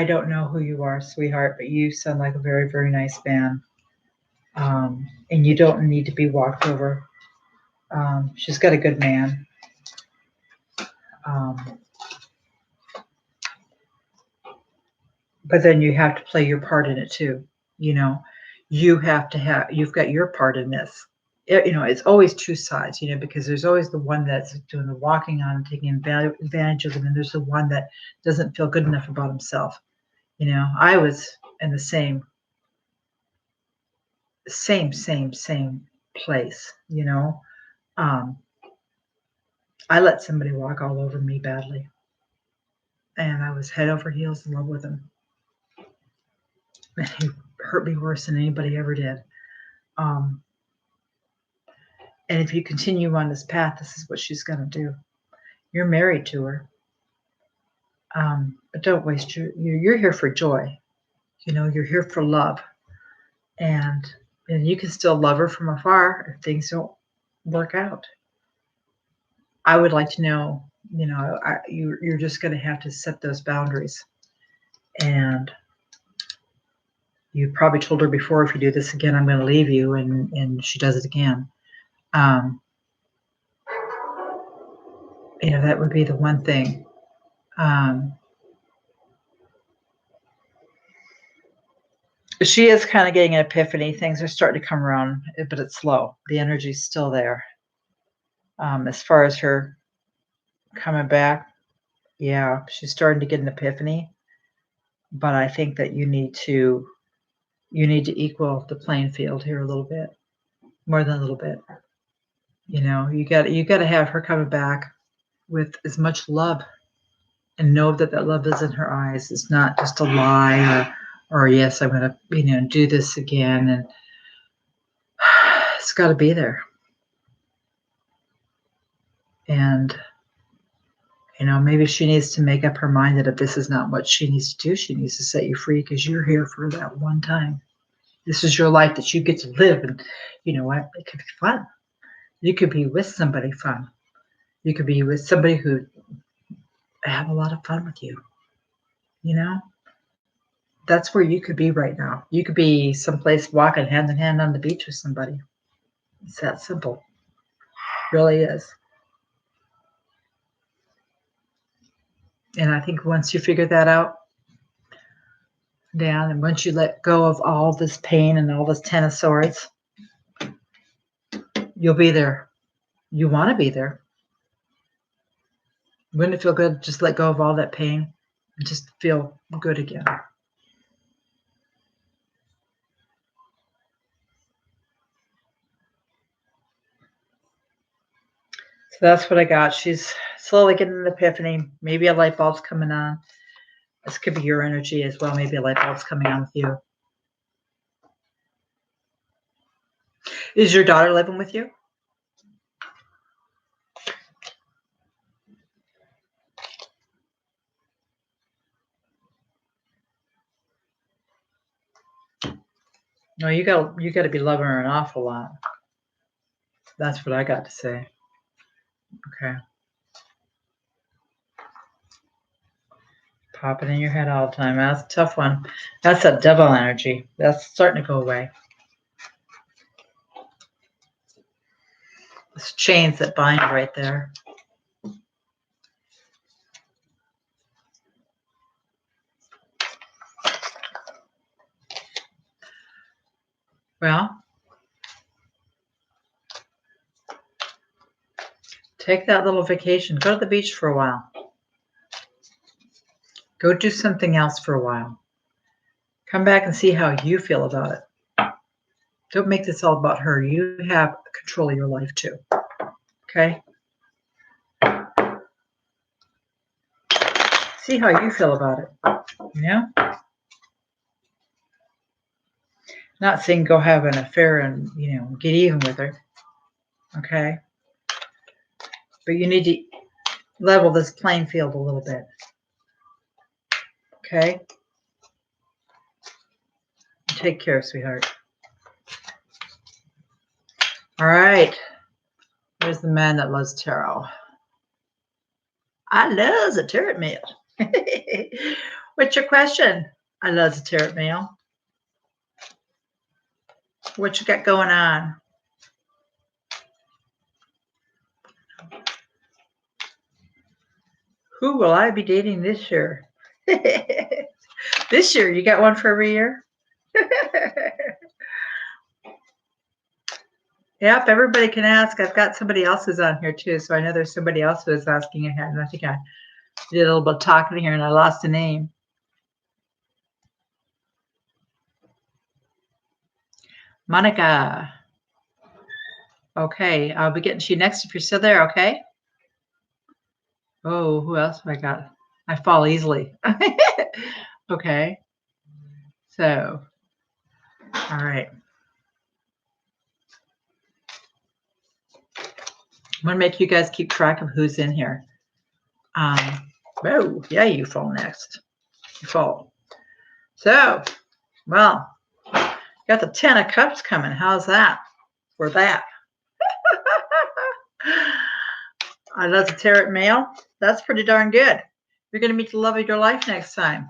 don't know who you are, sweetheart, but you sound like a very, very nice man. And you don't need to be walked over. She's got a good man. But then you have to play your part in it too. You know, you've got your part in this. It's always two sides, because there's always the one that's doing the walking on and taking advantage of them, and there's the one that doesn't feel good enough about himself. I was in the same place. I let somebody walk all over me badly, and I was head over heels in love with him, and he hurt me worse than anybody ever did. And if you continue on this path, this is what she's going to do. You're married to her. But don't waste you're here for joy. You're here for love. And you can still love her from afar if things don't work out. I would like to know, you're just going to have to set those boundaries. And you probably told her before, if you do this again, I'm going to leave you. And she does it again. That would be the one thing. She is kind of getting an epiphany. Things are starting to come around, but it's slow. The energy's still there. As far as her coming back, yeah, she's starting to get an epiphany. But I think that you need to equal the playing field here a little bit, more than a little bit. You got to have her coming back with as much love, and know that love is in her eyes. It's not just a lie or yes, I'm going to, do this again. And it's got to be there. And, maybe she needs to make up her mind that if this is not what she needs to do, she needs to set you free, because you're here for that one time. This is your life that you get to live. And you know what? It could be fun. You could be with somebody fun. You could be with somebody who have a lot of fun with you. That's where you could be right now. You could be someplace walking hand in hand on the beach with somebody. It's that simple. It really is. And I think once you figure that out, Dan, and once you let go of all this pain and all this 10 of swords, you'll be there. You want to be there. Wouldn't it feel good? Just let go of all that pain and just feel good again. So that's what I got. She's slowly getting an epiphany. Maybe a light bulb's coming on. This could be your energy as well. Maybe a light bulb's coming on with you. Is your daughter living with you? No, you got to be loving her an awful lot. That's what I got to say. Okay. Popping in your head all the time. That's a tough one. That's a devil energy. That's starting to go away. It's chains that bind right there. Well, take that little vacation. Go to the beach for a while. Go do something else for a while. Come back and see how you feel about it. Don't make this all about her. You have control of your life too. Okay? See how you feel about it. Not saying go have an affair and, get even with her. Okay? But you need to level this playing field a little bit. Okay? Take care, sweetheart. All right. There's the man that loves tarot. I love the tarot mail. What's your question? I love the tarot mail. What you got going on? Who will I be dating this year? This year, you got one for every year? Yep, everybody can ask. I've got somebody else who's on here too, so I know there's somebody else who is asking ahead, and I think I did a little bit of talking here and I lost a name. Monica. Okay, I'll be getting to you next if you're still there, okay? Oh, who else have I got? I fall easily. Okay. So, all right. I'm going to make you guys keep track of who's in here. Oh, yeah, you fall next. You fall. So, well, got the 10 of Cups coming. How's that for that? I love the tarot mail. That's pretty darn good. You're going to meet the love of your life next time.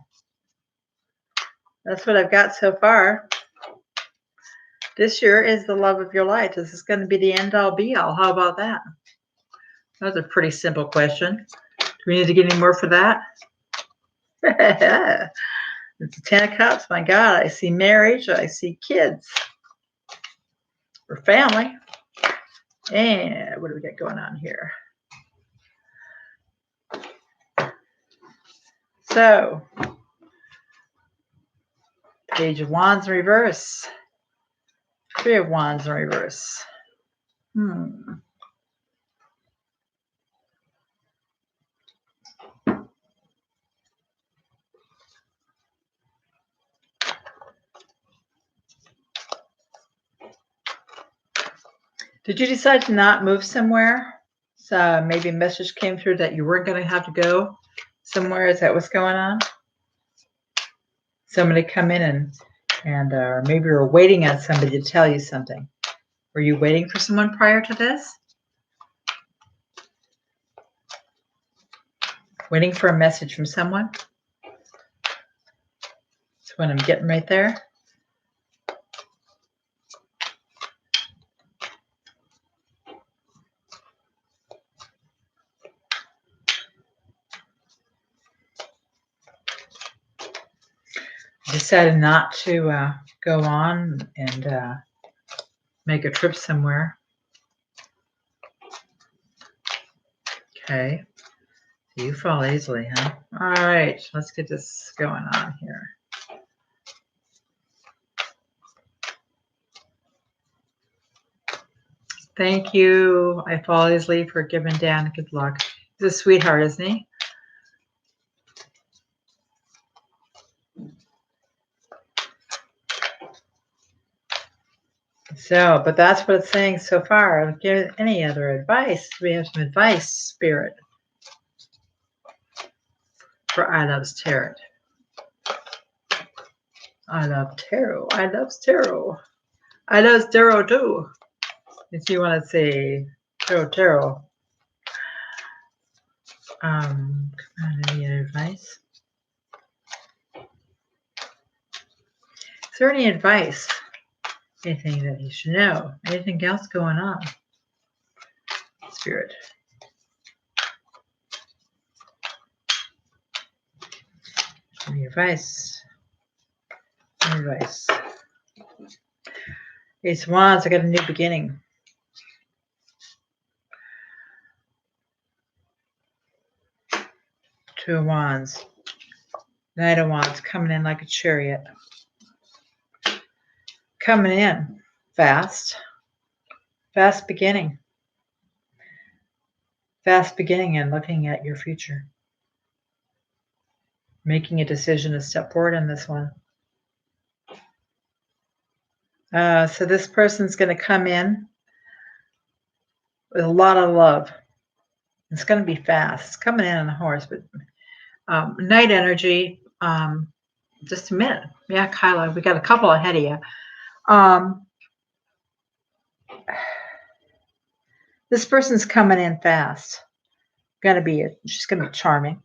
That's what I've got so far. This year is the love of your life. This is going to be the end all be all. How about that? That's a pretty simple question. Do we need to get any more for that? It's the 10 of Cups. My God, I see marriage. I see kids. Or family. And what do we got going on here? So, Page of Wands in reverse. 3 of Wands in reverse. Did you decide to not move somewhere? So maybe a message came through that you weren't going to have to go somewhere. Is that what's going on? Somebody come in and or maybe you're waiting on somebody to tell you something. Were you waiting for someone prior to this? Waiting for a message from someone? That's what I'm getting right there. Decided not to go on and make a trip somewhere. Okay. You fall easily, huh? All right. Let's get this going on here. Thank you. I fall easily for giving Dan good luck. He's a sweetheart, isn't he? So, but that's what it's saying so far. Give any other advice. We have some advice, Spirit. For I loves tarot. I love tarot. I loves tarot. I loves tarot too. If you want to say tarot. Come on, any other advice? Is there any advice? Anything that you should know? Anything else going on? Spirit. Any advice? Any advice? Ace of Wands, I got a new beginning. Two of Wands. Knight of Wands coming in like a chariot. Coming in fast. Fast beginning. Fast beginning and looking at your future. Making a decision to step forward in this one. So this person's going to come in with a lot of love. It's going to be fast. It's coming in on a horse, but night energy. Just a minute. Yeah, Kyla, we got a couple ahead of you. This person's coming in fast. She's going to be charming.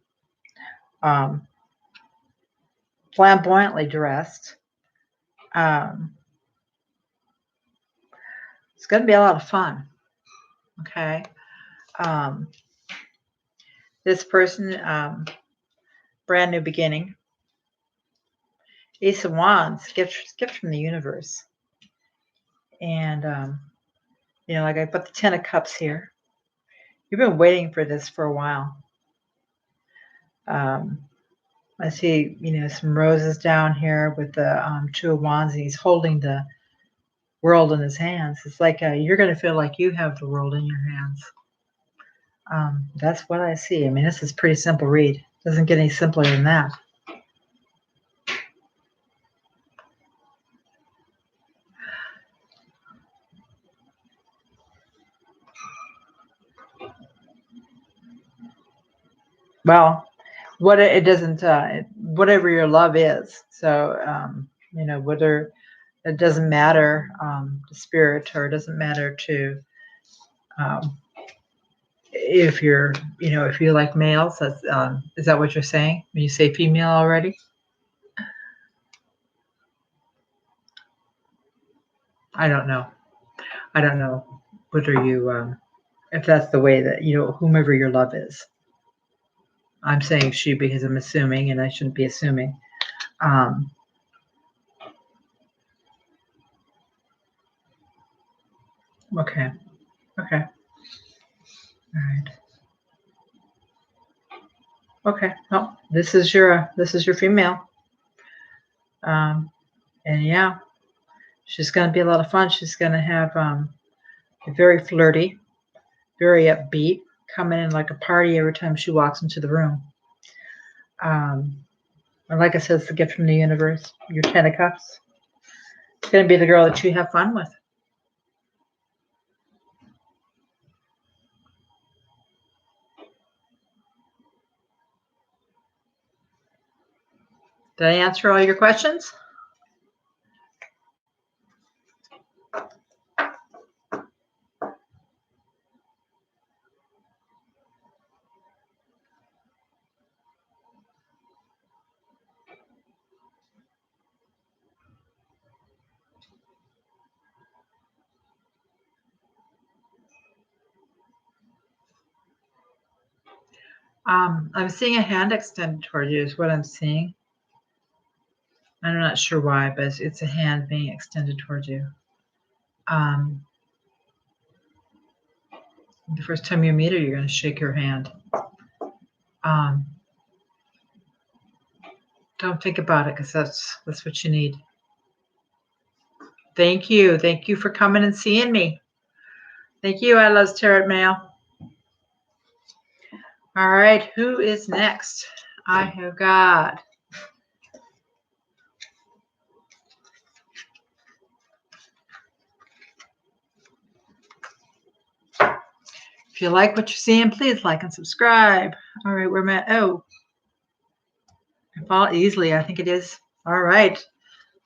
Flamboyantly dressed. It's going to be a lot of fun. Okay. This person, brand new beginning. Ace of Wands, gift from the universe. And, like I put the Ten of Cups here. You've been waiting for this for a while. I see, some roses down here with the Two of Wands, and he's holding the world in his hands. It's like you're going to feel like you have the world in your hands. That's what I see. I mean, this is a pretty simple read. Doesn't get any simpler than that. Well, what it doesn't, whatever your love is. So, whether it doesn't matter the spirit, or it doesn't matter to if you're, if you like males. That's, is that what you're saying when you say female already? I don't know. I don't know whether you, if that's the way that, whomever your love is. I'm saying she because I'm assuming, and I shouldn't be assuming. Okay. Okay. All right. Okay. Well, this is your female. And yeah, she's going to be a lot of fun. She's going to have very flirty, very upbeat, coming in like a party every time she walks into the room. And like I said, it's the gift from the universe. Your Ten of Cups. It's going to be the girl that you have fun with. Did I answer all your questions? I'm seeing a hand extended toward you is what I'm seeing. I'm not sure why, but it's a hand being extended toward you. The first time you meet her, you're going to shake her hand. Don't think about it, because that's what you need. Thank you. Thank you for coming and seeing me. Thank you, I Love Tarot Mail. All right, who is next? I have got if you like what you're seeing, please like and subscribe. All right, we're at, oh, I fall easily. I think it is. All right.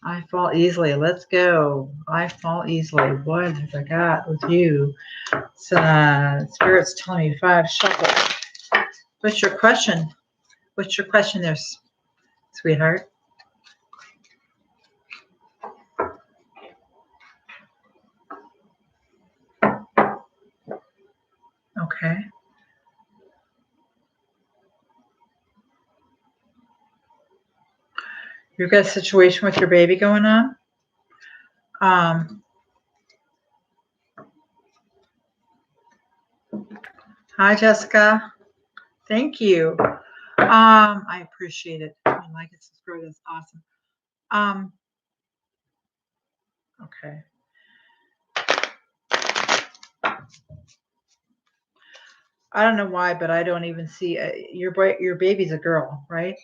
I fall easily. Let's go. I fall easily. What have I got with you? Spirit's telling me 5 shuffle. What's your question? What's your question there, sweetheart? Okay. You've got a situation with your baby going on? Hi, Jessica. Thank you. I appreciate it. I like it. Subscribe. That's awesome. Okay. I don't know why, but I don't even see your baby's a girl, right?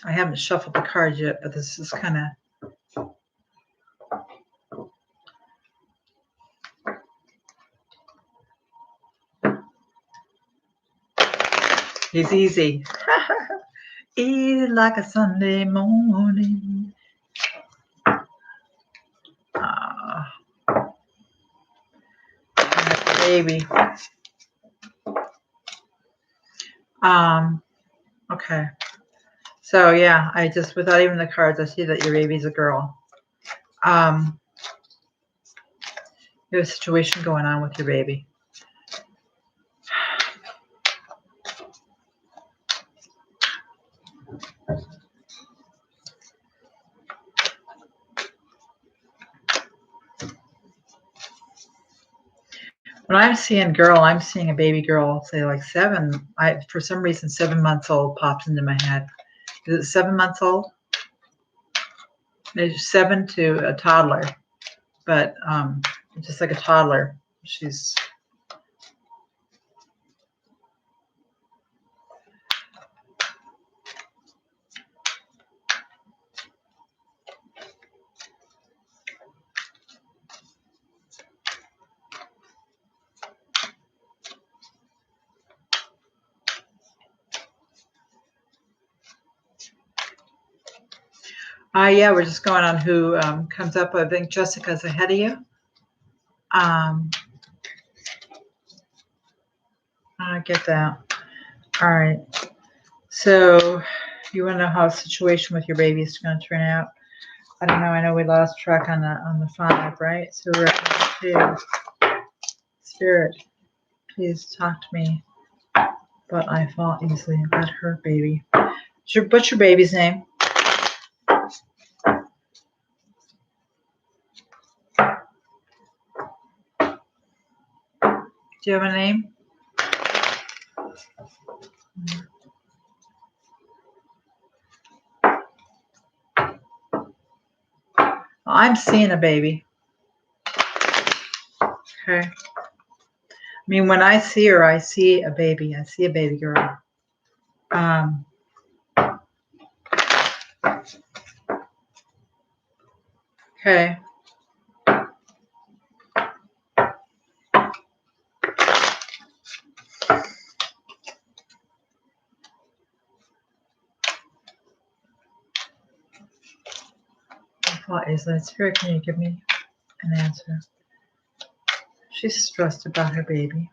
I haven't shuffled the cards yet, but this is kind of. He's easy. Easy like a Sunday morning. Baby. Okay. So yeah, I just, without even the cards, I see that your baby's a girl. You have a situation going on with your baby. When I'm seeing girl, I'm seeing a baby girl, say like 7. For some reason, 7 months old pops into my head. Is it 7 months old? It's 7 to a toddler, but just like a toddler. She's yeah, we're just going on who comes up. I think Jessica's ahead of you. I get that. All right. So you want to know how a situation with your baby is going to turn out? I don't know. I know we lost track on the 5, right? So we're at 2. Spirit, please talk to me. But I fall easily about her baby. What's your baby's name? Do you have a name? I'm seeing a baby. Okay. I mean, when I see her, I see a baby. I see a baby girl. Okay. What is that? Spirit, can you give me an answer? She's stressed about her baby.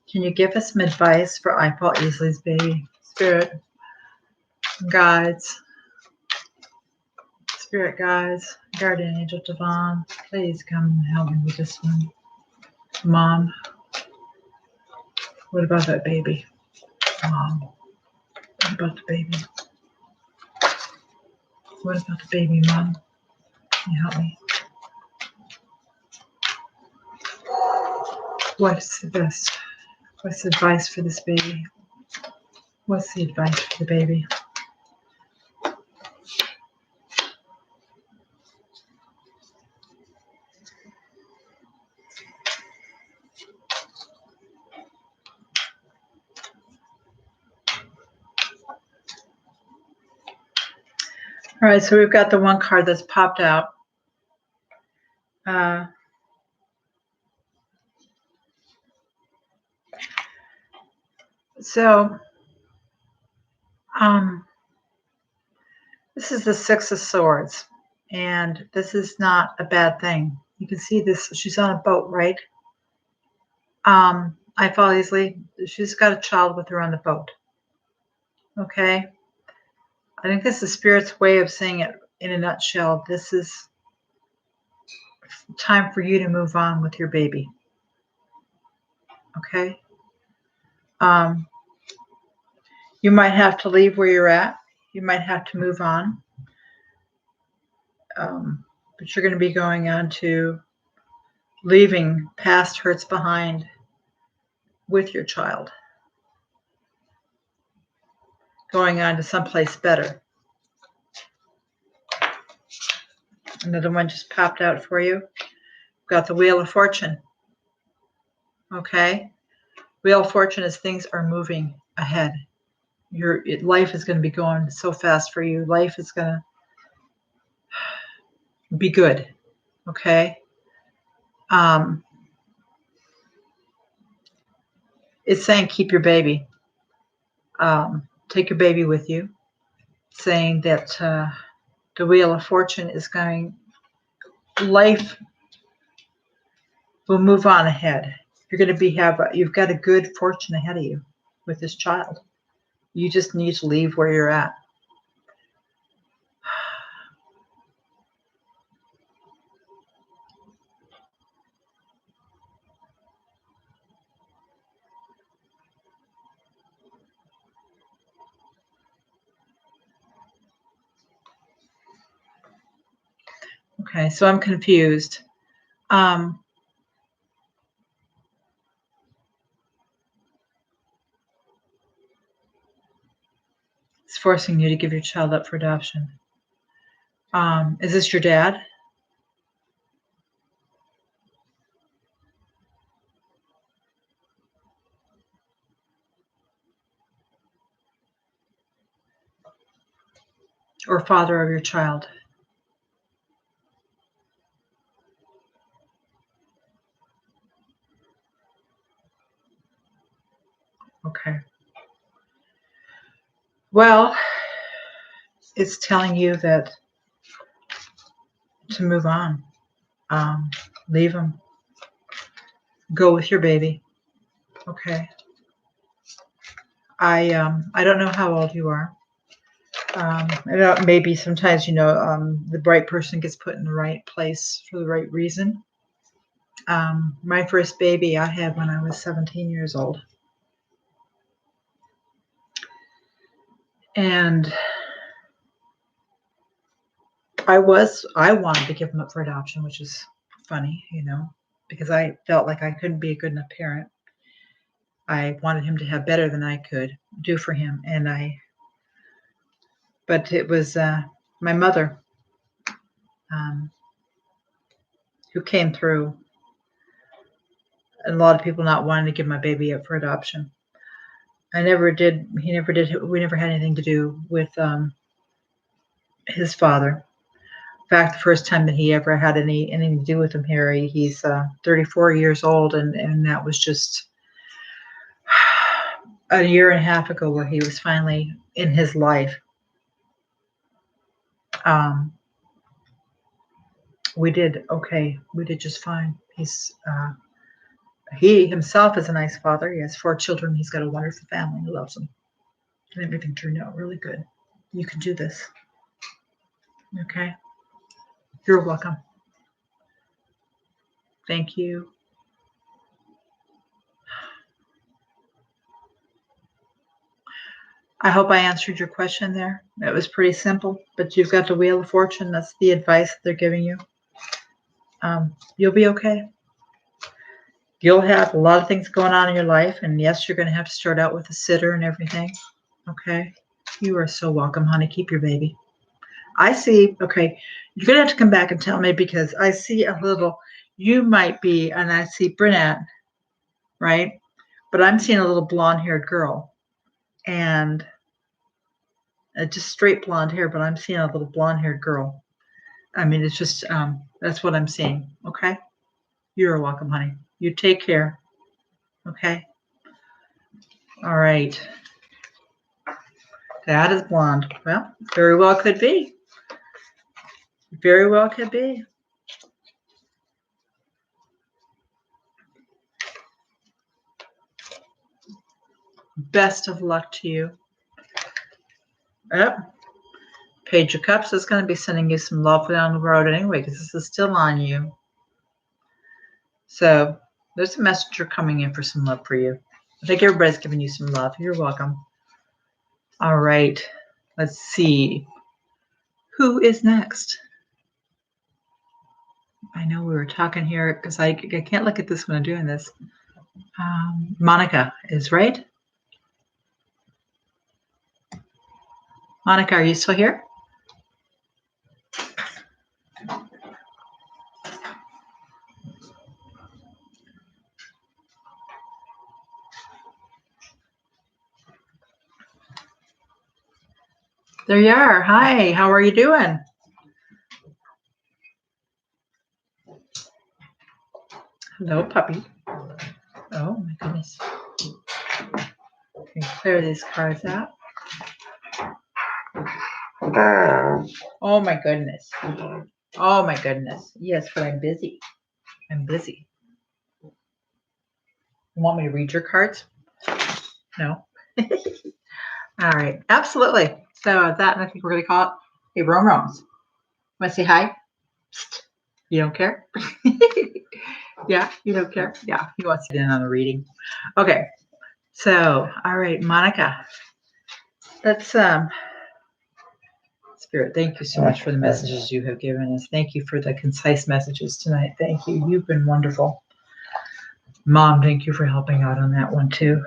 Can you give us some advice for I Fall Easily baby? Spirit guides. Spirit guides. Guardian Angel Devon, please come and help me with this one. Mom, what about that baby? Mom, what about the baby? What about the baby, Mom? Can you help me? What's the best? What's the advice for this baby? What's the advice for the baby? All right, so we've got the one card that's popped out. This is the 6 of Swords, and this is not a bad thing. You can see this. She's on a boat, right? I Fall Easily. She's got a child with her on the boat. Okay? I think this is Spirit's way of saying it in a nutshell. This is time for you to move on with your baby. Okay? You might have to leave where you're at. You might have to move on. But you're going to be going on to leaving past hurts behind with your child. Going on to someplace better. Another one just popped out for you. Got the Wheel of Fortune. Okay? Wheel of Fortune is things are moving ahead. Your life is going to be going so fast for you. Life is going to be good. Okay? It's saying keep your baby. Take your baby with you. Saying that the Wheel of Fortune is going, life will move on ahead. You're going to you've got a good fortune ahead of you with this child. You just need to leave where you're at. Okay, so I'm confused. It's forcing you to give your child up for adoption. Is this your dad? Or father of your child? Okay. Well, it's telling you that to move on. Leave him. Go with your baby. Okay. I don't know how old you are. Maybe sometimes, the right person gets put in the right place for the right reason. My first baby I had when I was 17 years old. And I wanted to give him up for adoption, which is funny, because I felt like I couldn't be a good enough parent. I wanted him to have better than I could do for him. But it was my mother who came through, and a lot of people not wanting to give my baby up for adoption. We never had anything to do with his father. In fact, the first time that he ever had anything to do with him, Harry, he's 34 years old, and that was just a year and a half ago, where he was finally in his life. We did okay. We did just fine. He himself is a nice father. He has 4 children. He's got a wonderful family. He loves them. And everything turned out really good. You can do this. Okay? You're welcome. Thank you. I hope I answered your question there. It was pretty simple, but you've got the Wheel of Fortune. That's the advice they're giving you. You'll be okay. You'll have a lot of things going on in your life, and yes, you're going to have to start out with a sitter and everything. Okay? You are so welcome, honey. Keep your baby. I see, okay, you're going to have to come back and tell me, because I see you might be, and I see brunette, right? But I'm seeing a little blonde-haired girl, and just straight blonde hair, but I'm seeing a little blonde-haired girl. I mean, it's just, that's what I'm seeing, okay? You're welcome, honey. You take care, okay? All right. That is blonde. Well, very well could be. Very well could be. Best of luck to you. Yep. Page of Cups is going to be sending you some love down the road anyway, because this is still on you. So there's a messenger coming in for some love for you. I think everybody's giving you some love. You're welcome. All right. Let's see. Who is next? I know we were talking here, because I can't look at this when I'm doing this. Monica is right. Monica, are you still here? There you are. Hi, how are you doing? Hello, puppy. Oh my goodness. Okay, clear these cards out. Oh my goodness. Oh my goodness. Yes, but I'm busy. I'm busy. You want me to read your cards? No. All right. Absolutely. So that, I think we're going to call it a Rome Romes. Want to say hi? You don't care? Yeah, you don't care? Yeah, he wants to get in on the reading. Okay. So, all right, Monica. Let's Spirit, thank you so much for the messages you have given us. Thank you for the concise messages tonight. Thank you. You've been wonderful. Mom, thank you for helping out on that one too.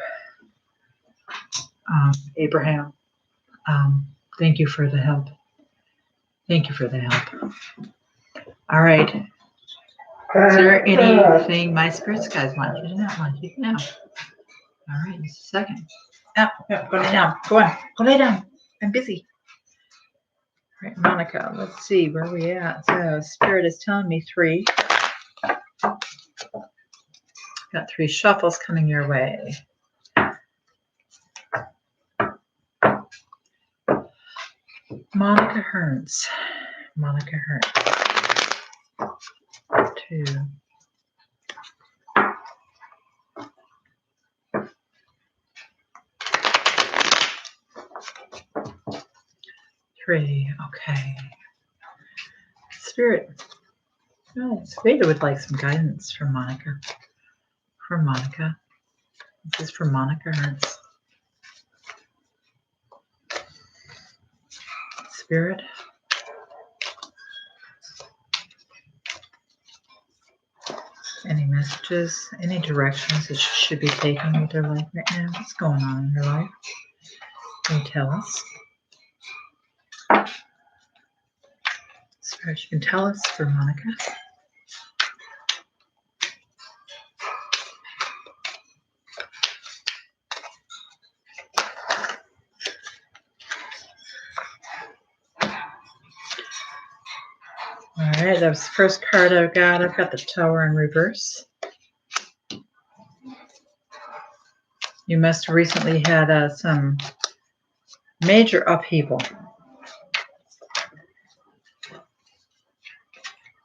Abraham, thank you for the help. Thank you for the help. All right. Is there anything my spirit guys want you to know? Want you to know? All right, just a second. Oh, go lay down. Go on. Go lay down. I'm busy. All right, Monica, let's see where we at. So Spirit is telling me 3. Got 3 shuffles coming your way. Monica Hearns. Monica Hearns. 2. 3. Okay. Spirit. Oh, Spirit would like some guidance from Monica. From Monica. This is for Monica Hearns. Spirit. Any messages, any directions that she should be taking with her life right now? What's going on in her life? Can you tell us? Spirit, you can tell us for Monica. All right, that was the first card I've got. I've got the Tower in reverse. You must have recently had some major upheaval.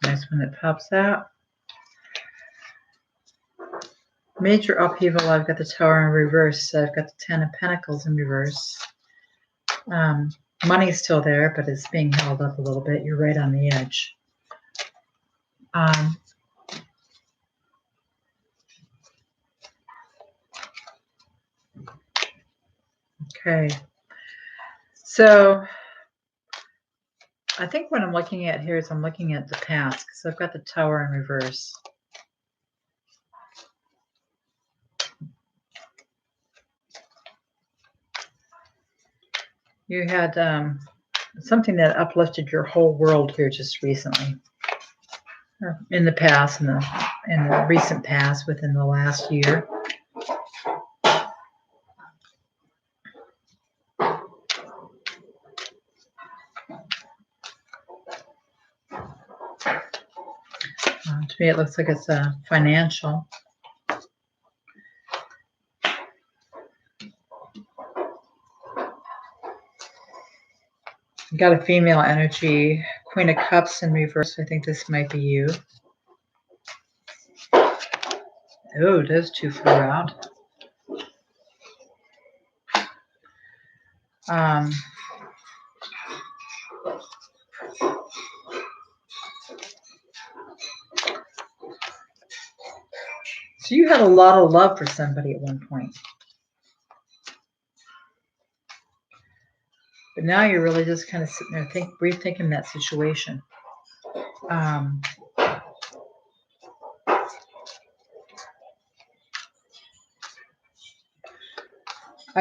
Nice when it pops out. Major upheaval. I've got the Tower in reverse. I've got the 10 of Pentacles in reverse. Money's still there, but it's being held up a little bit. You're right on the edge. Okay. So I think what I'm looking at here is I'm looking at the past because I've got the Tower in reverse. You had something that uplifted your whole world here just recently, or in the past, in the recent past, within the last year. To me, it looks like it's financial. You got a female energy, Queen of Cups in reverse. I think this might be you. Oh, those 2 flew out. So you had a lot of love for somebody at one point. But now you're really just kind of sitting there rethinking that situation. I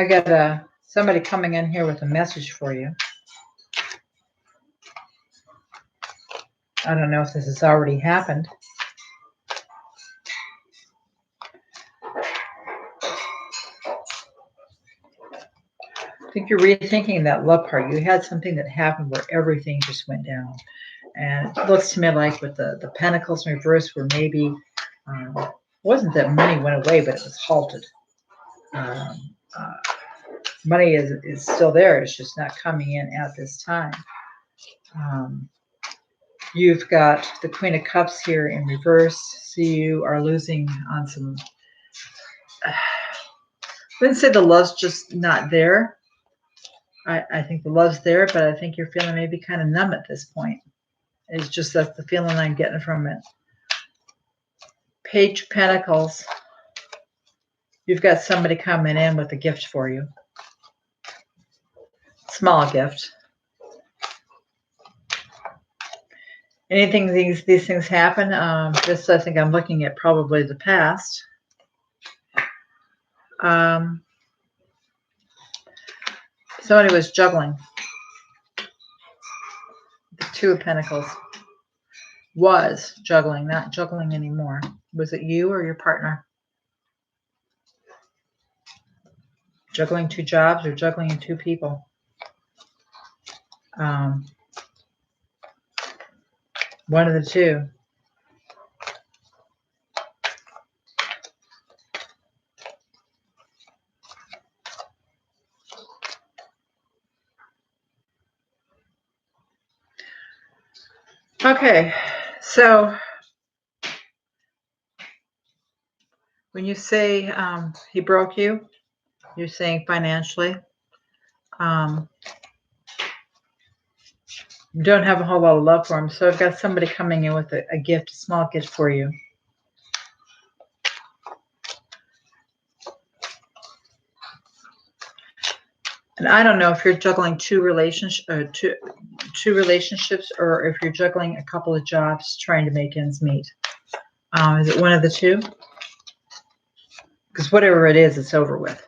got somebody coming in here with a message for you. I don't know if this has already happened. I think you're rethinking that love part. You had something that happened where everything just went down. And it looks to me like with the Pentacles in reverse, where maybe it wasn't that money went away, but it was halted. Money is still there. It's just not coming in at this time. You've got the Queen of Cups here in reverse. So you are losing on some... I wouldn't say the love's just not there. I think the love's there, but I think you're feeling maybe kind of numb at this point. It's just that's the feeling I'm getting from it. Page of Pentacles. You've got somebody coming in with a gift for you. Small gift. Anything these things happen? Just I think I'm looking at probably the past. Somebody was juggling. The Two of Pentacles. Was juggling, not juggling anymore. Was it you or your partner? Juggling two jobs or juggling two people? One of the two. Okay, so when you say he broke you, you're saying financially. You don't have a whole lot of love for him, so I've got somebody coming in with a gift, a small gift for you. And I don't know if you're juggling two relationships, or if you're juggling a couple of jobs trying to make ends meet. Is it one of the two? Because whatever it is, it's over with.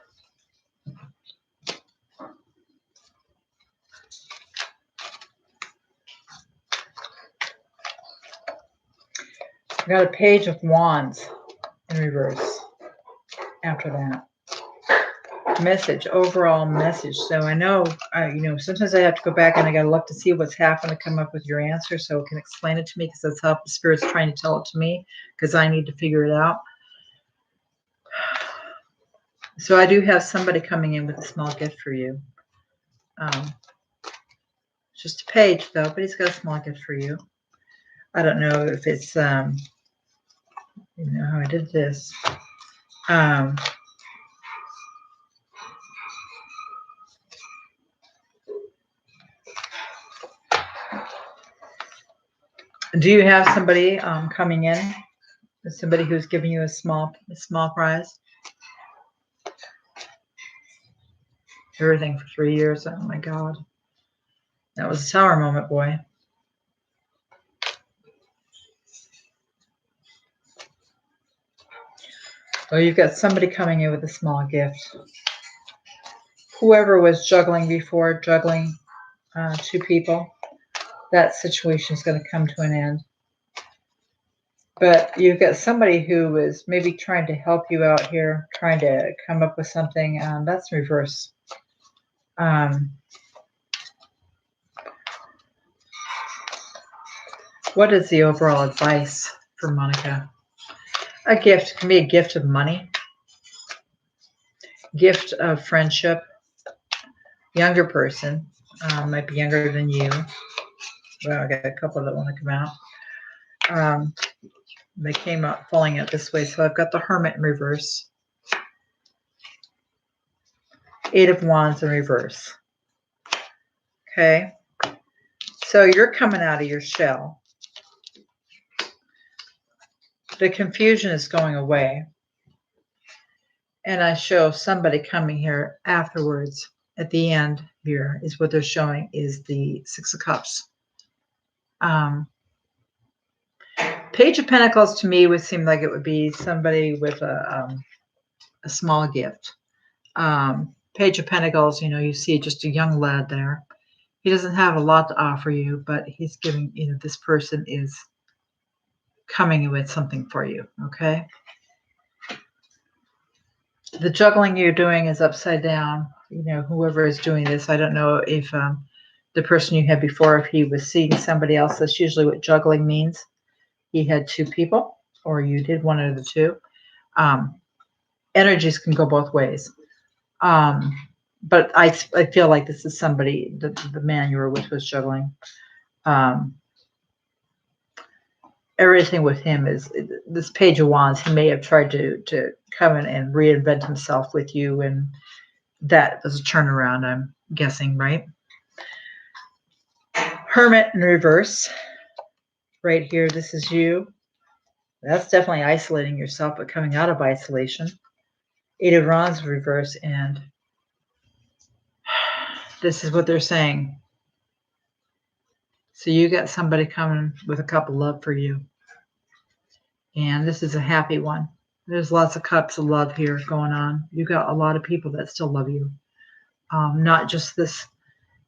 I got a Page of Wands in reverse after that. Message, overall message. So I know, sometimes I have to go back and I got to look to see what's happened to come up with your answer so it can explain it to me, because that's how the Spirit's trying to tell it to me, because I need to figure it out. So I do have somebody coming in with a small gift for you. It's just a page though, but he's got a small gift for you. I don't know if it's, how I did this. Do you have somebody coming in? Somebody who's giving you a small prize? Everything for 3 years. Oh my God. That was a Tower moment, boy. Oh, you've got somebody coming in with a small gift. Whoever was juggling before, juggling two people, that situation is going to come to an end. But you've got somebody who is maybe trying to help you out here, trying to come up with something. That's reverse. What is the overall advice for Monica? A gift can be a gift of money, gift of friendship, younger person, might be younger than you. Well, I got a couple that want to come out. They came out falling out this way, so I've got the Hermit in reverse. 8 of Wands in reverse. Okay, so you're coming out of your shell. The confusion is going away. And I show somebody coming here afterwards. At the end here is what they're showing is the 6 of Cups. Page of Pentacles to me would seem like it would be somebody with a small gift. Page of Pentacles, you see just a young lad there. He doesn't have a lot to offer you, but he's giving, this person is coming with something for you, okay? The juggling you're doing is upside down. Whoever is doing this, I don't know if the person you had before, if he was seeing somebody else. That's usually what juggling means. He had two people, or you did one of the two. Energies can go both ways. But I feel like this is somebody, the man you were with was juggling. Everything with him is this Page of Wands. He may have tried to come in and reinvent himself with you, and that was a turnaround, I'm guessing, right? Hermit in reverse. Right here, this is you. That's definitely isolating yourself, but coming out of isolation. 8 of Wands in reverse, and this is what they're saying. So you got somebody coming with a cup of love for you. And this is a happy one. There's lots of cups of love here going on. You got a lot of people that still love you. Not just this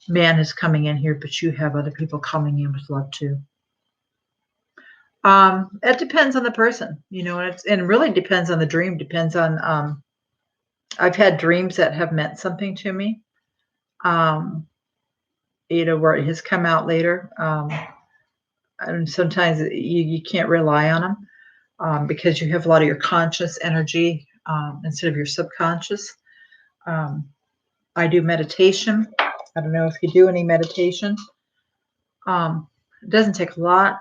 man who's coming in here, but you have other people coming in with love too. It depends on the person, you know, and it really depends on the dream. Depends on. I've had dreams that have meant something to me. You know, where it has come out later. And sometimes you can't rely on them because you have a lot of your conscious energy instead of your subconscious. I do meditation. I don't know if you do any meditation. It doesn't take a lot.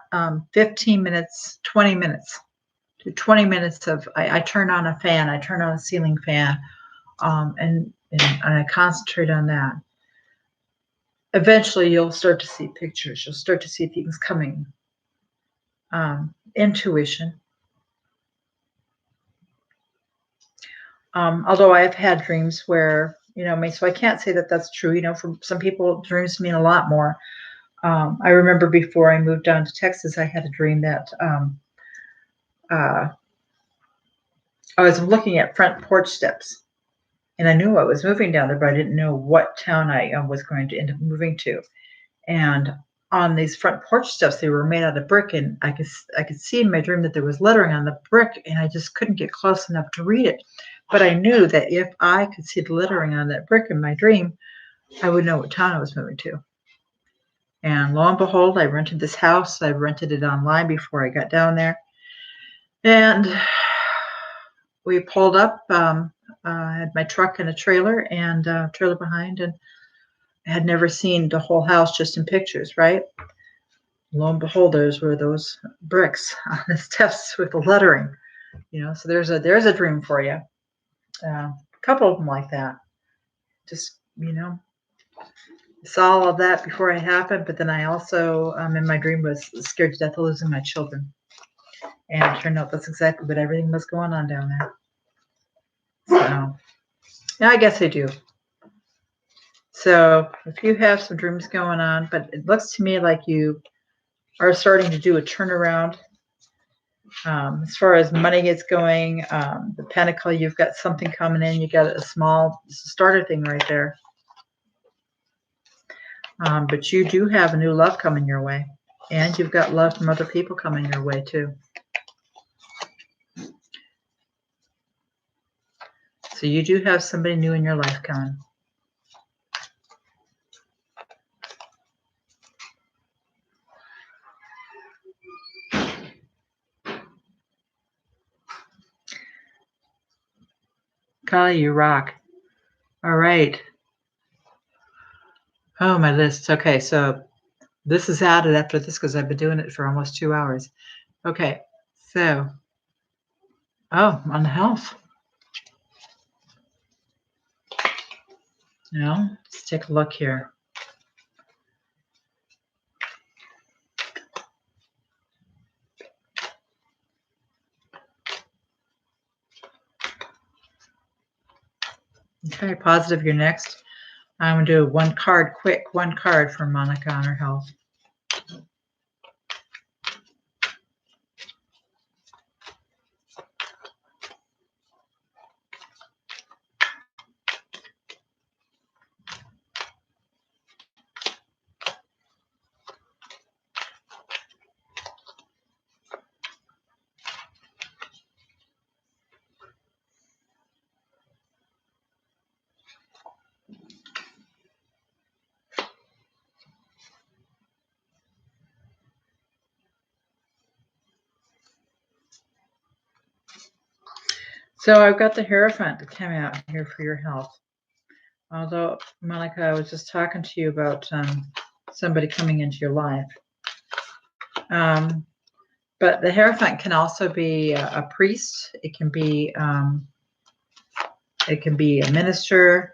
15 minutes, 20 minutes. 20 minutes of, I turn on a fan. I turn on a ceiling fan and I concentrate on that. Eventually, you'll start to see pictures. You'll start to see things coming. Intuition. Although I have had dreams where, you know, so I can't say that that's true. You know, for some people, dreams mean a lot more. I remember before I moved down to Texas, I had a dream that I was looking at front porch steps. And I knew I was moving down there, but I didn't know what town I was going to end up moving to. And on these front porch steps, they were made out of brick, and I could see in my dream that there was lettering on the brick, and I just couldn't get close enough to read it. But I knew that if I could see the lettering on that brick in my dream, I would know what town I was moving to. And lo and behold, I rented this house. I rented it online before I got down there. And we pulled up. I had my truck and a trailer and a trailer behind, and I had never seen the whole house, just in pictures, right? Lo and behold, those were those bricks on the steps with the lettering, you know. So there's a dream for you. A couple of them like that. Just, you know, saw all of that before it happened, but then I also, in my dream, was scared to death of losing my children. And it turned out that's exactly what everything was going on down there. So, yeah, I guess I do. So if you have some dreams going on, but it looks to me like you are starting to do a turnaround. As far as money is going, the Pentacle, you've got something coming in. You got a small starter thing right there. But you do have a new love coming your way. And you've got love from other people coming your way too. So you do have somebody new in your life coming. Kali, you rock. All right. Oh, my list. Okay, so this is added after this because I've been doing it for almost 2 hours. Okay, so, oh, on the health. Now, let's take a look here. Okay, positive, you're next. I'm going to do one card for Monica on her health. So I've got the Hierophant that came out here for your health. Although, Monica, I was just talking to you about somebody coming into your life. But the Hierophant can also be a priest. It can be a minister.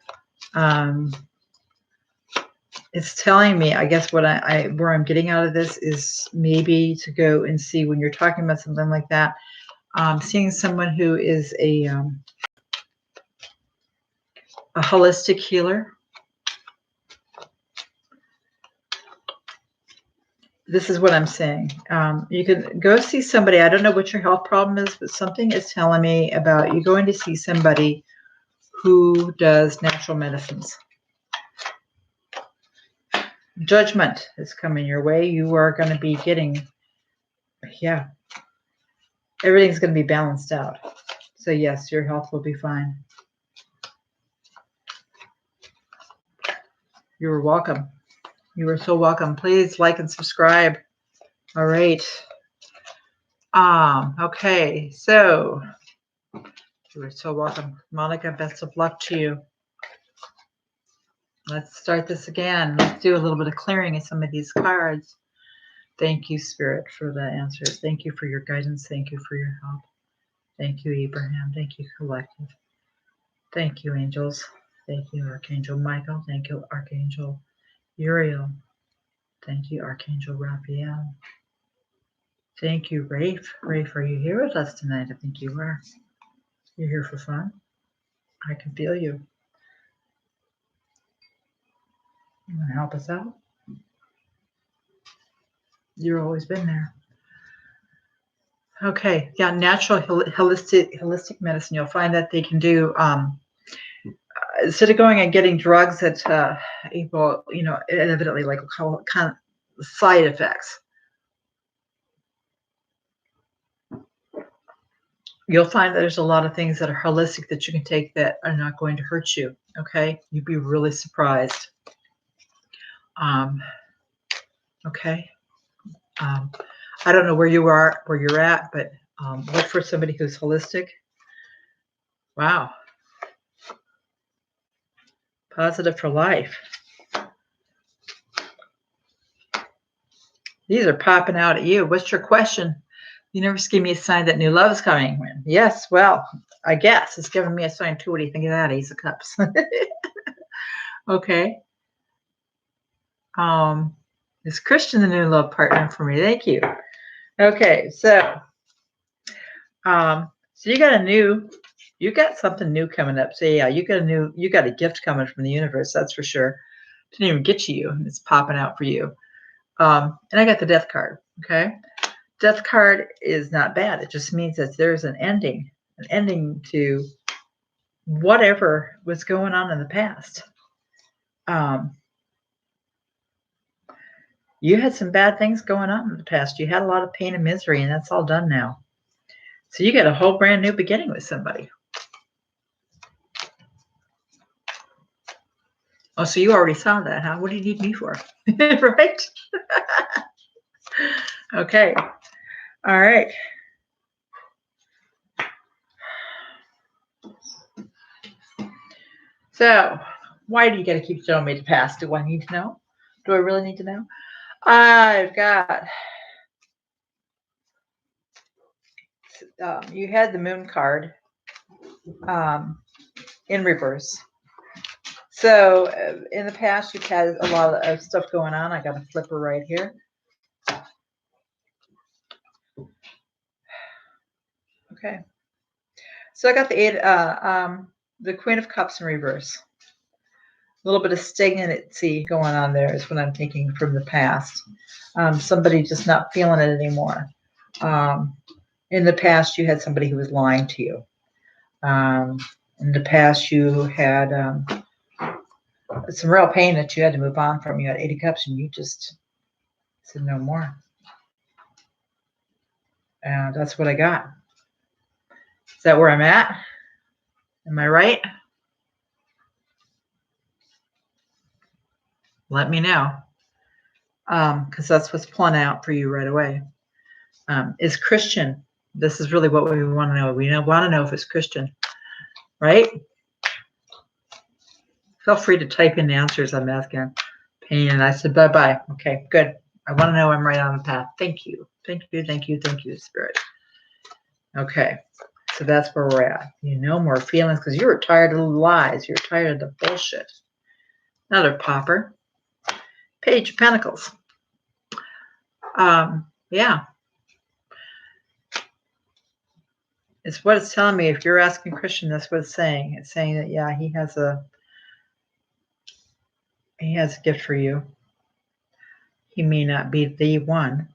It's telling me, I guess, what where I'm getting out of this is maybe to go and see when you're talking about something like that. Seeing someone who is a holistic healer. this is what I'm saying. You can go see somebody. I don't know what your health problem is, but something is telling me about you going to see somebody who does natural medicines. Judgment is coming your way. You are going to be getting, yeah, everything's going to be balanced out. So yes, your health will be fine. You are welcome. You are so welcome. Please like and subscribe. All right. Okay, so you are so welcome. Monica, best of luck to you. Let's start this again. Let's do a little bit of clearing of some of these cards. Thank you, Spirit, for the answers. Thank you for your guidance. Thank you for your help. Thank you, Abraham. Thank you, Collective. Thank you, angels. Thank you, Archangel Michael. Thank you, Archangel Uriel. Thank you, Archangel Raphael. Thank you, Rafe. Rafe, are you here with us tonight? I think you are. You're here for fun. I can feel you. You want to help us out? You've always been there. Okay, yeah, natural holistic medicine. You'll find that they can do instead of going and getting drugs that will, inevitably like kind of side effects. You'll find that there's a lot of things that are holistic that you can take that are not going to hurt you. Okay, you'd be really surprised. Okay. I don't know where you're at, but look for somebody who's holistic. Wow. Positive for life. These are popping out at you. What's your question? Universe give me a sign that new love is coming. Yes, well, I guess it's giving me a sign too. What do you think of that? Ace of Cups. Okay. Is Christian the new love partner for me? Thank you. Okay, so you got something new coming up. So yeah, you got a gift coming from the universe, that's for sure. Didn't even get to you, and it's popping out for you. And I got the death card. Okay. Death card is not bad. It just means that there's an ending to whatever was going on in the past. You had some bad things going on in the past. You had a lot of pain and misery, and that's all done now. So you get a whole brand new beginning with somebody. Oh, so you already saw that, huh? What do you need me for? Right? Okay. All right. So why do you got to keep showing me the past? Do I need to know? Do I really need to know? I've got, you had the moon card in reverse. So in the past, you've had a lot of stuff going on. I got a flipper right here. Okay. So I got the Queen of Cups in reverse. A little bit of stagnancy going on there is what I'm thinking from the past. Somebody just not feeling it anymore. In the past, you had somebody who was lying to you. In the past, you had some real pain that you had to move on from. You had 80 cups and you just said no more. And that's what I got. Is that where I'm at? Am I right? Let me know. Because that's what's pulling out for you right away. Is Christian. This is really what we want to know. We want to know if it's Christian, right? Feel free to type in the answers I'm asking. Pain, and I said bye-bye. Okay, good. I want to know I'm right on the path. Thank you. Thank you, thank you, thank you, Spirit. Okay, so that's where we're at. More feelings because you're tired of the lies. You're tired of the bullshit. Another popper. Page of Pentacles. Yeah. It's what it's telling me. If you're asking Christian, that's what it's saying. It's saying that, yeah, he has a gift for you. He may not be the one,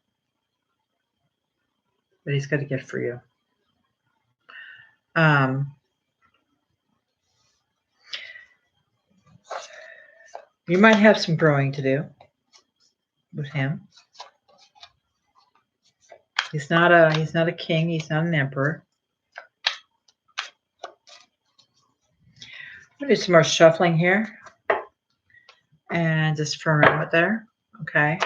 but he's got a gift for you. You might have some growing to do with him. He's not a king. He's not an emperor. I'm gonna do some more shuffling here, and just firm it there. Okay.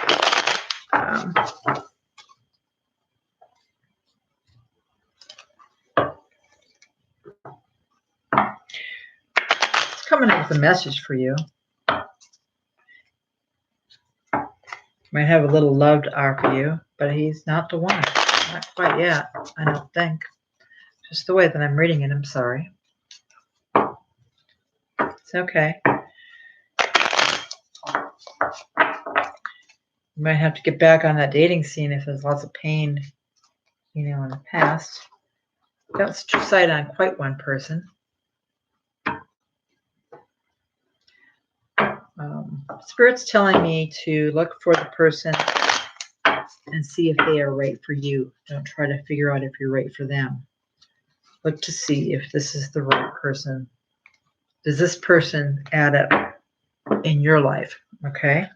It's coming up with a message for you. Might have a little love to offer you, but he's not the one. Not quite yet, I don't think. Just the way that I'm reading it, I'm sorry. It's okay. You might have to get back on that dating scene if there's lots of pain, in the past. Don't set your sight on quite one person. Spirit's telling me to look for the person and see if they are right for you. Don't try to figure out if you're right for them. Look to see if this is the right person. Does this person add up in your life? Okay.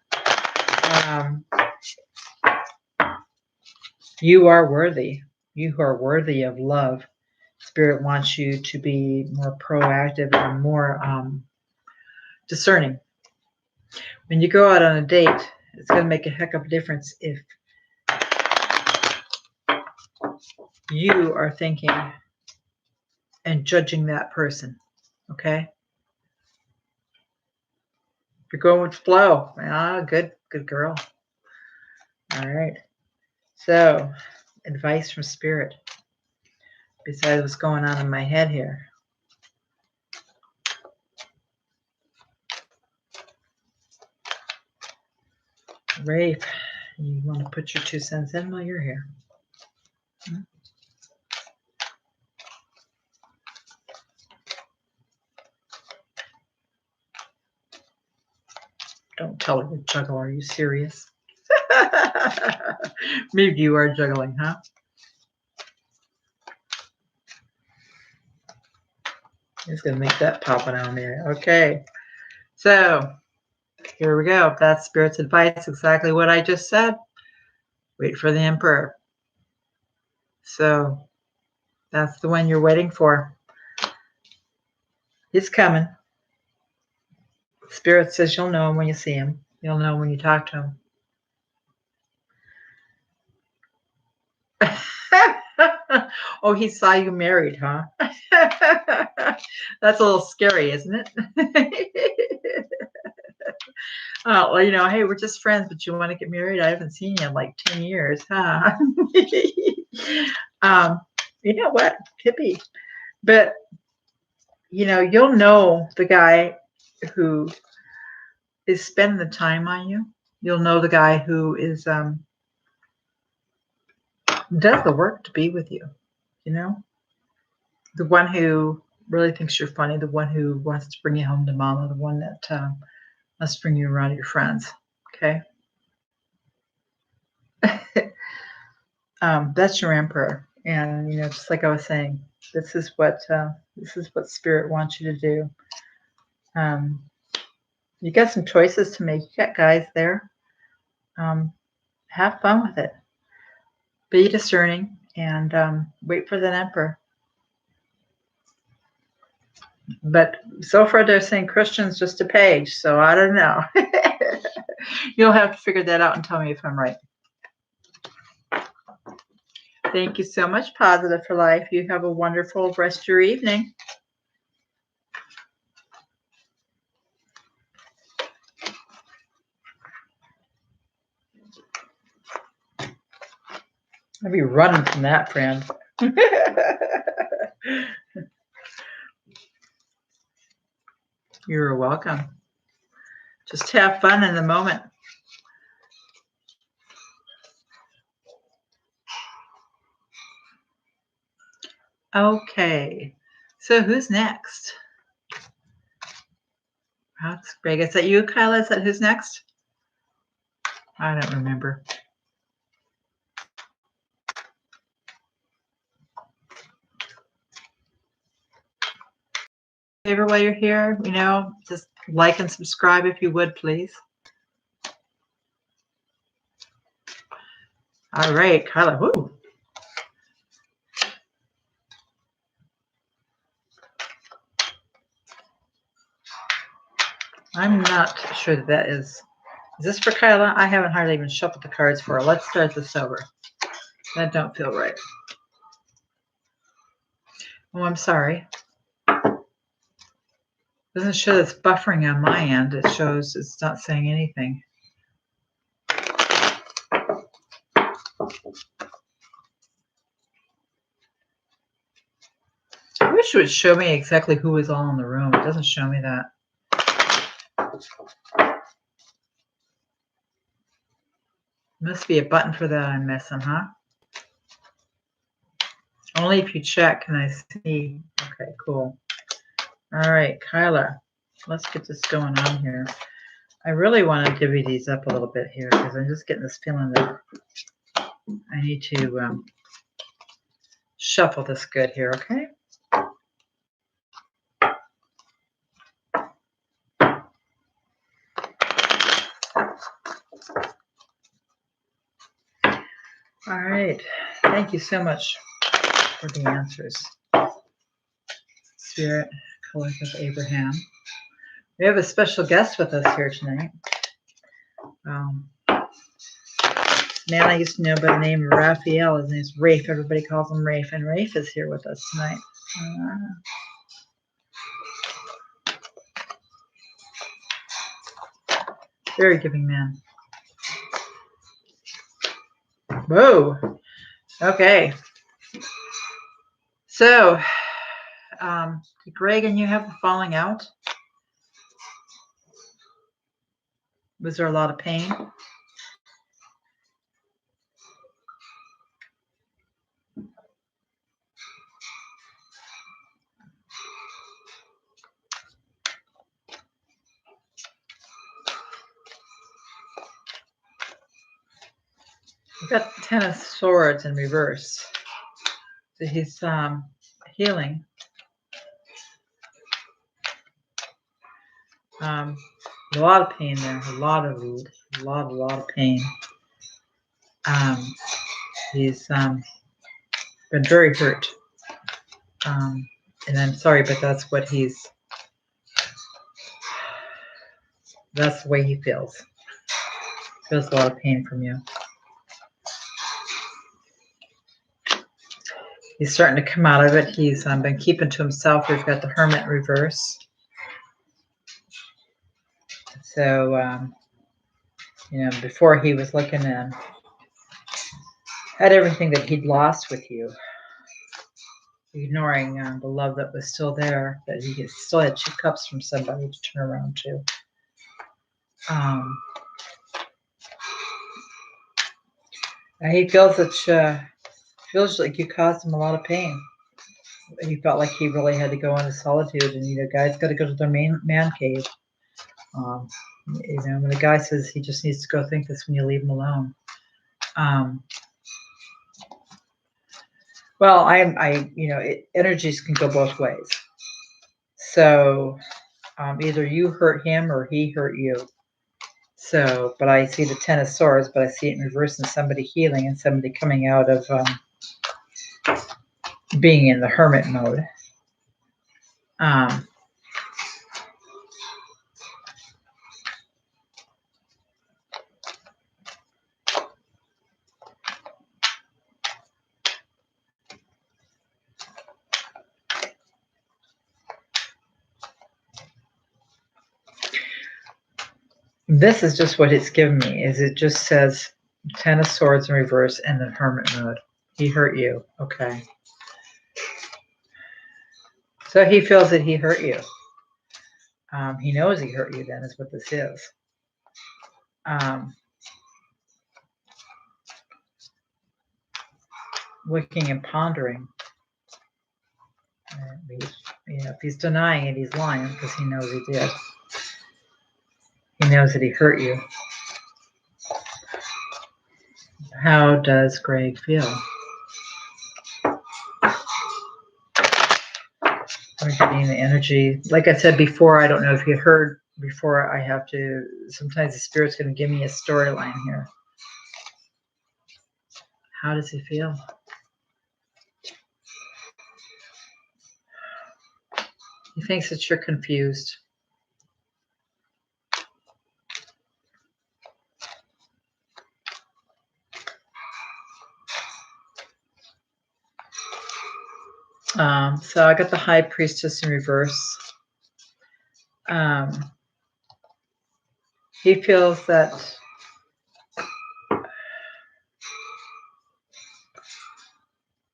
You are worthy. You are worthy of love. Spirit wants you to be more proactive and more discerning. When you go out on a date, it's going to make a heck of a difference if you are thinking and judging that person. Okay? You're going with flow. Good girl. All right. So, advice from Spirit. Besides what's going on in my head here. Rafe, you want to put your 2 cents in while you're here. Don't tell her to juggle. Are you serious? Maybe you are juggling, huh? Just going to make that pop on there. Okay. So, here we go. That's Spirit's advice. Exactly what I just said. Wait for the Emperor. So, that's the one you're waiting for. He's coming. Spirit says you'll know him when you see him. You'll know when you talk to him. Oh, he saw you married, huh? That's a little scary, isn't it? Oh, well, hey, we're just friends, but you want to get married? I haven't seen you in like 10 years, huh? You know what? Hippie. But, you'll know the guy who is spending the time on you. You'll know the guy who is does the work to be with you, the one who really thinks you're funny, the one who wants to bring you home to mama, the one that wants to bring you around your friends. Okay. That's your Emperor. And, just like I was saying, this is what Spirit wants you to do. You got some choices to make. You got guys there. Have fun with it. Be discerning and wait for the Emperor. But so far they're saying Christian's just a page, so I don't know. You'll have to figure that out and tell me if I'm right. Thank you so much, Positive for Life. You have a wonderful rest of your evening. I'll be running from that, friend. You're welcome. Just have fun in the moment. Okay. So who's next? That's Greg. Is that you, Kyla? Is that who's next? I don't remember. Favor while you're here, just like and subscribe if you would, please. All right, Carla. Woo. I'm not sure that is this for Kyla? I haven't hardly even shuffled the cards for her. Let's start this over. That don't feel right. Oh, I'm sorry. Doesn't show that's buffering on my end. It shows it's not saying anything. I wish it would show me exactly who was all in the room. It doesn't show me that. Must be a button for that I'm missing, huh? Only if you check can I see. Okay, cool. All right, Kyla, let's get this going on here. I really want to divvy these up a little bit here because I'm just getting this feeling that I need to shuffle this good here, okay? All right. Thank you so much for the answers. Spirit Collective Abraham. We have a special guest with us here tonight. Man I used to know by the name of Raphael. His name's Rafe. Everybody calls him Rafe. And Rafe is here with us tonight. Very giving man. Whoa. Okay. So, did Greg and you have a falling out? Was there a lot of pain? We've got the Ten of Swords in reverse. So he's healing. A lot of pain there. A lot of pain. He's been very hurt. And I'm sorry, but that's the way he feels. Feels a lot of pain from you. He's starting to come out of it. He's been keeping to himself. We've got the Hermit in reverse. So, before he was looking at everything that he'd lost with you, ignoring the love that was still there, that he still had 2 cups from somebody to turn around to. He feels like you caused him a lot of pain. He felt like he really had to go into solitude, and guys got to go to their man cave. When the guy says he just needs to go think this when you leave him alone. Well, energies can go both ways. So either you hurt him or he hurt you. So, but I see the Ten of Swords, but I see it in reverse and somebody healing and somebody coming out of being in the hermit mode. This is just what it's given me. It just says Ten of Swords in reverse and the hermit mode. He hurt you. Okay. So he feels that he hurt you. He knows he hurt you then is what this is. Looking and pondering. If he's denying it, he's lying because he knows he did. He knows that he hurt you. How does Greg feel? We're getting the energy. Like I said before, I don't know if you heard before, I have to, sometimes the Spirit's going to give me a storyline here. How does he feel? He thinks that you're confused. So I got the High Priestess in reverse. He feels that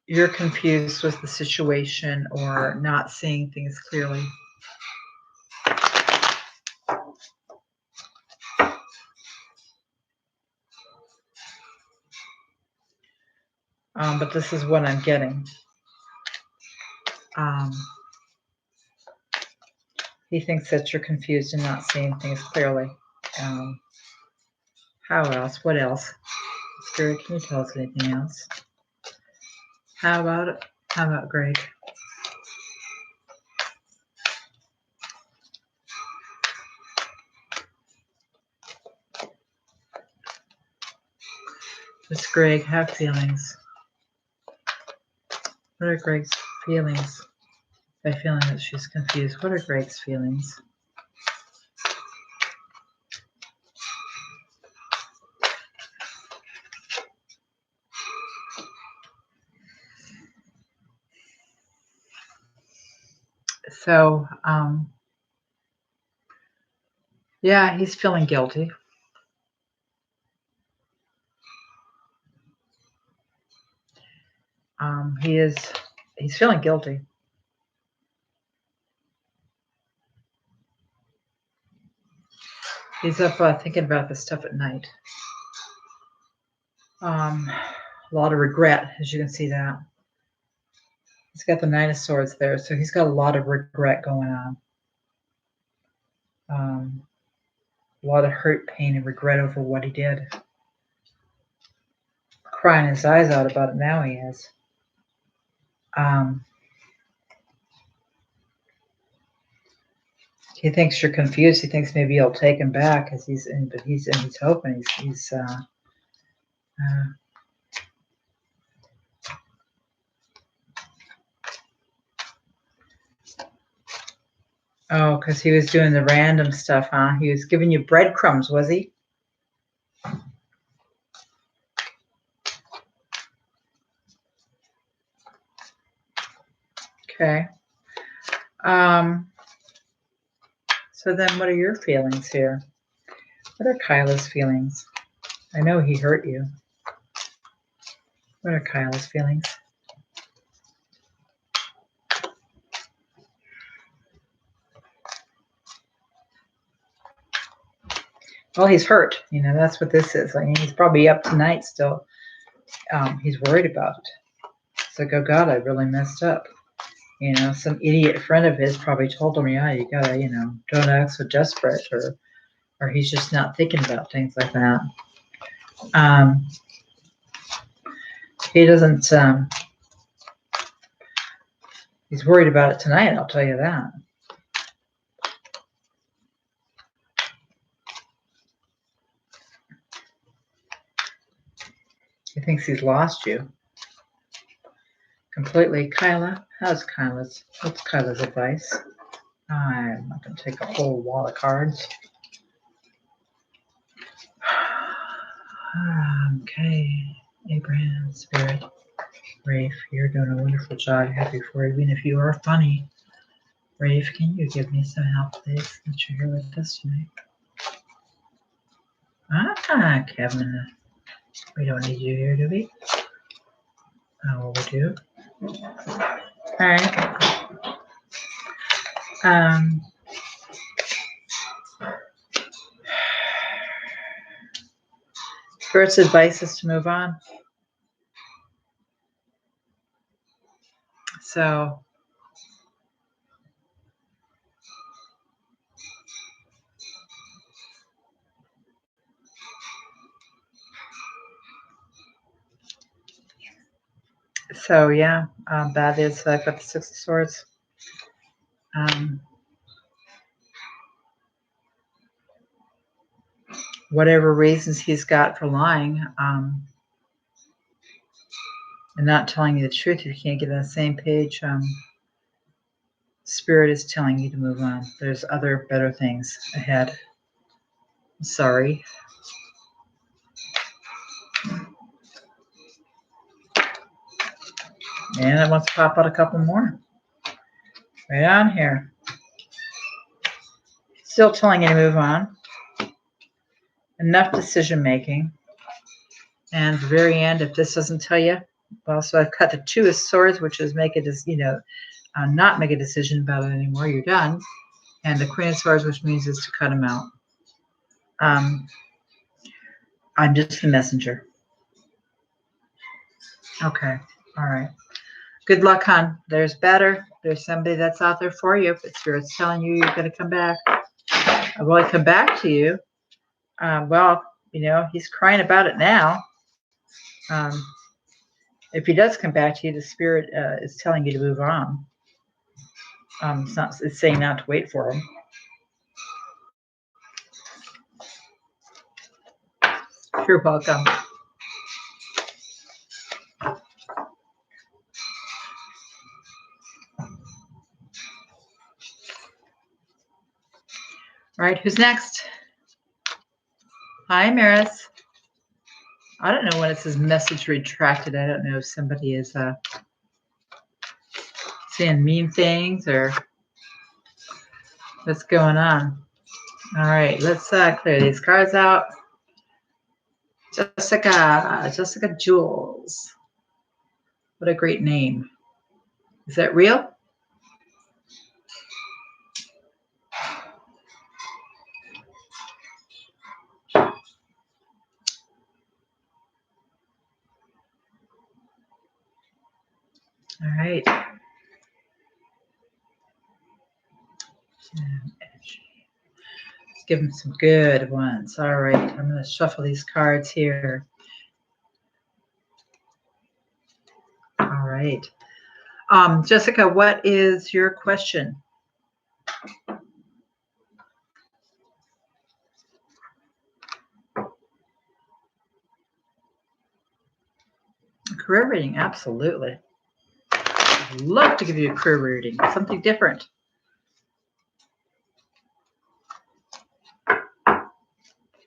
you're confused with the situation or not seeing things clearly. But this is what I'm getting. He thinks that you're confused and not seeing things clearly. How else? What else? Spirit, can you tell us anything else? How about it? How about Greg? Does Greg have feelings? What are Greg's feelings? By feeling that she's confused, what are Greg's feelings? So, yeah, he's feeling guilty. He's feeling guilty. He's up thinking about this stuff at night. A lot of regret, as you can see that. He's got the Nine of Swords there, so he's got a lot of regret going on. A lot of hurt, pain, and regret over what he did. Crying his eyes out about it now, he is. He thinks you're confused. He thinks maybe you'll take him back, but he's hoping he's oh, because he was doing the random stuff, huh? He was giving you breadcrumbs, was he? Okay. So then what are your feelings here? What are Kyla's feelings? I know he hurt you. What are Kyla's feelings? Well, he's hurt. You know, that's what this is. I mean, he's probably up tonight still. He's worried about it. It's like, oh God, I really messed up. You know, some idiot friend of his probably told him, yeah, you gotta, you know, don't act so desperate, or he's just not thinking about things like that. He doesn't, he's worried about it tonight, I'll tell you that. He thinks he's lost you completely. Kyla, what's Kyla's advice? I'm not going to take a whole wall of cards. Okay, Abraham, Spirit, Rafe, you're doing a wonderful job. Happy for you, even if you are funny. Rafe, can you give me some help, please, since you're here with us tonight? Kevin, we don't need you here, do we? Oh, we do. All right. Spirit's advice is to move on. So So yeah, that is, I've got the Six of Swords. Whatever reasons he's got for lying, and not telling you the truth, if you can't get on the same page, Spirit is telling you to move on. There's other better things ahead. Sorry. And I want to pop out a couple more. Right on here. Still telling you to move on. Enough decision making. And at the very end, if this doesn't tell you, well, so I've got the Two of Swords, which is make it, not make a decision about it anymore. You're done. And the Queen of Swords, which means is to cut him out. I'm just the messenger. Okay. All right. Good luck, hon. There's better. There's somebody that's out there for you. But Spirit's telling you you're going to come back. Will I come back to you? Well, he's crying about it now. If he does come back to you, the Spirit is telling you to move on. It's saying not to wait for him. You're welcome. All right, who's next? Hi, Maris. I don't know when it says message retracted. I don't know if somebody is saying mean things or what's going on. All right, let's clear these cards out. Jessica Jules. What a great name. Is that real? All right. Let's give them some good ones. All right. I'm going to shuffle these cards here. All right. Jessica, what is your question? Career reading, absolutely. I'd love to give you a career reading, something different.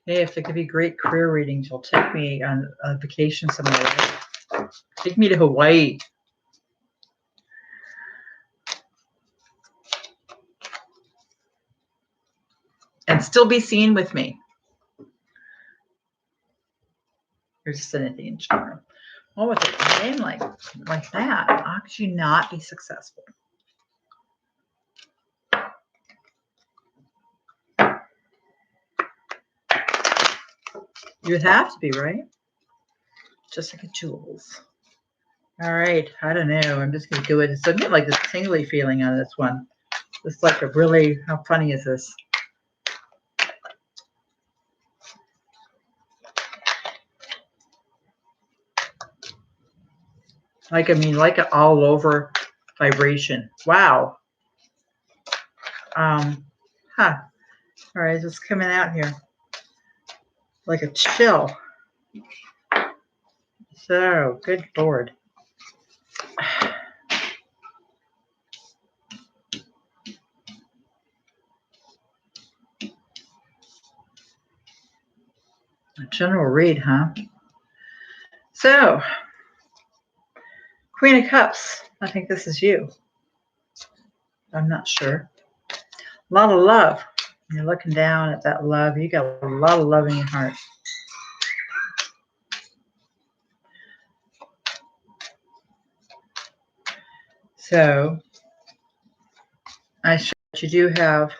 Hey, if it could be great career readings, you'll take me on a vacation somewhere. Right? Take me to Hawaii. And still be seen with me. You're just anything in charm. Well, with a name like that, how could you not be successful? You would have to be, right? Jessica Jules. All right. I don't know. I'm just going to go with it. So I get like this tingly feeling on this one. It's like a really, how funny is this? Like an all over vibration. Wow. All right, it's coming out here like a chill. So, good Lord. A general read, huh? So, Queen of Cups. I think this is you. I'm not sure. A lot of love. You're looking down at that love. You got a lot of love in your heart. So, you do have,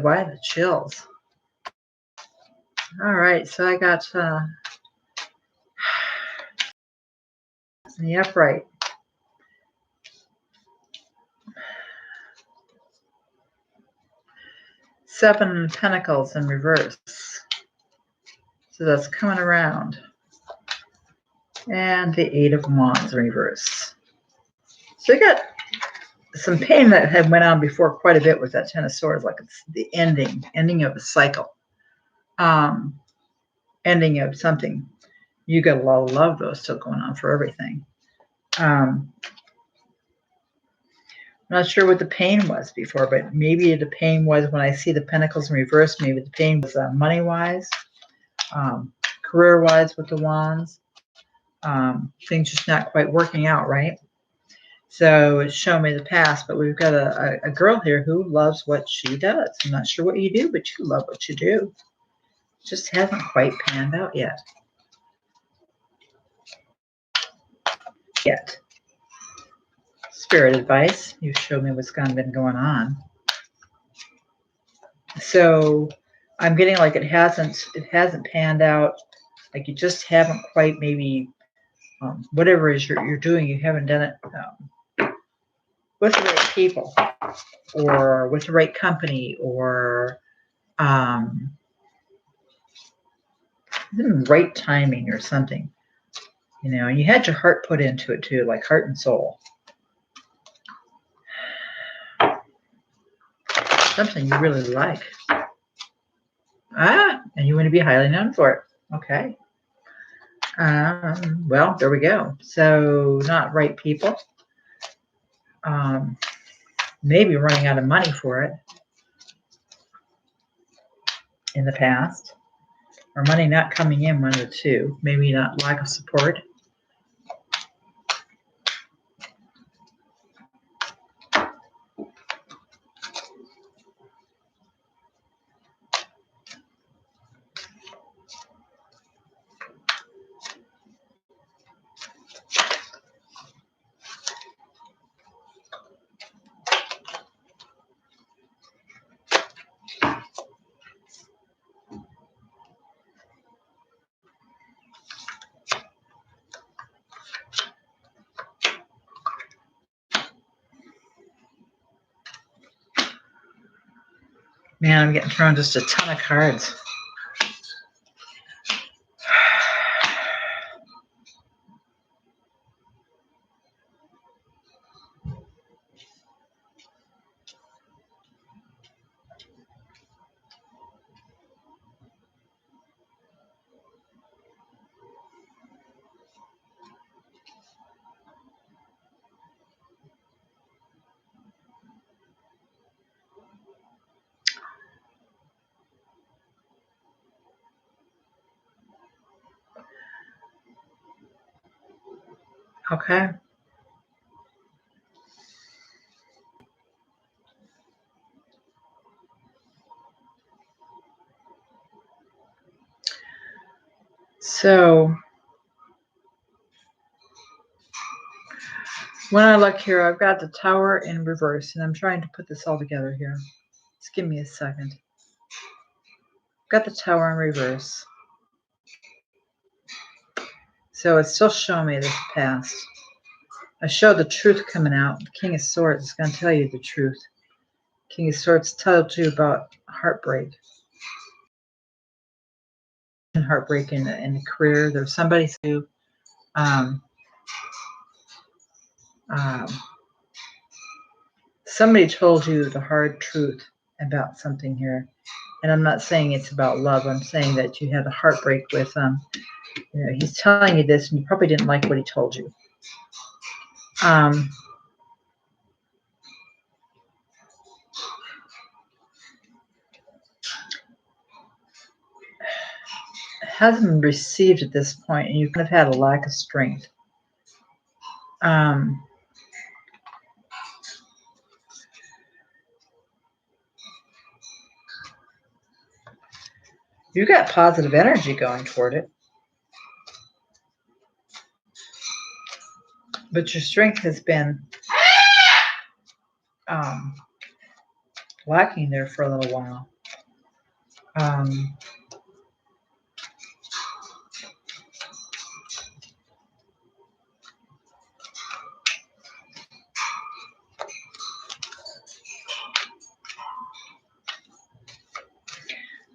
why the chills? All right, so I got in the upright. Seven Pentacles in reverse. So that's coming around. And the Eight of Wands in reverse. So you got some pain that had went on before quite a bit with that Ten of Swords, like it's the ending of a cycle, ending of something. You got a lot of love, though, still going on for everything. I'm not sure what the pain was before, but maybe the pain was when I see the Pentacles in reverse. Maybe the pain was money-wise, career-wise with the Wands. Things just not quite working out, right? So it's showing me the past, but we've got a girl here who loves what she does. I'm not sure what you do, but you love what you do. It just hasn't quite panned out yet. Spirit advice. You showed me what's been going on. So I'm getting like it hasn't panned out. Like you just haven't quite maybe whatever it is you're doing, you haven't done it with the right people or with the right company or right timing or something, you know, and you had your heart put into it too, like heart and soul. Something you really like. And you want to be highly known for it. Okay. Well, there we go. So not right people. Maybe running out of money for it in the past. Or money not coming in, one of the two. Maybe not lack of support. Man, I'm getting thrown just a ton of cards. Okay. So when I look here, I've got the Tower in reverse, and I'm trying to put this all together here. Just give me a second. I've got the Tower in reverse. So it's still showing me this past. I showed the truth coming out. The King of Swords is going to tell you the truth. King of Swords tells you about heartbreak. And heartbreak in the career. There's somebody who somebody told you the hard truth about something here. And I'm not saying it's about love. I'm saying that you had a heartbreak with you know, he's telling you this and you probably didn't like what he told you. Hasn't been received at this point, and you kind of had a lack of strength. You got positive energy going toward it, but your strength has been lacking there for a little while.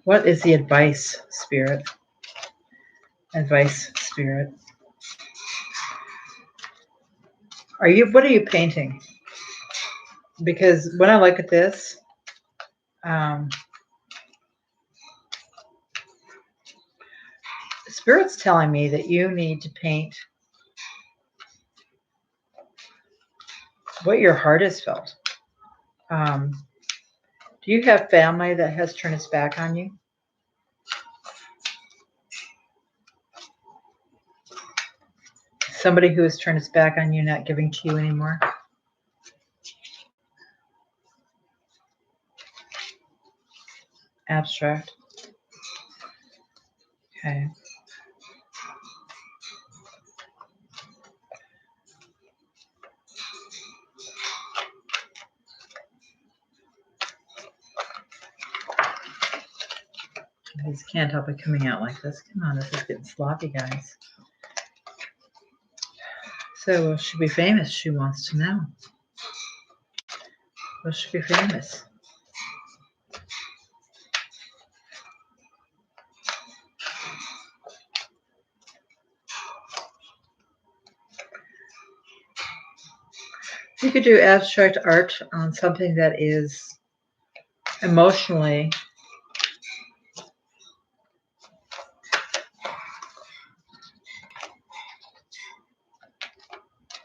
What is the advice, Spirit? Advice, Spirit. What are you painting? Because when I look at this, Spirit's telling me that you need to paint what your heart has felt. Do you have family that has turned its back on you? Somebody who has turned its back on you, not giving to you anymore? Abstract. Okay. These can't help it coming out like this. Come on, this is getting sloppy, guys. So, will she be famous? She wants to know. Will she be famous? You could do abstract art on something that is emotionally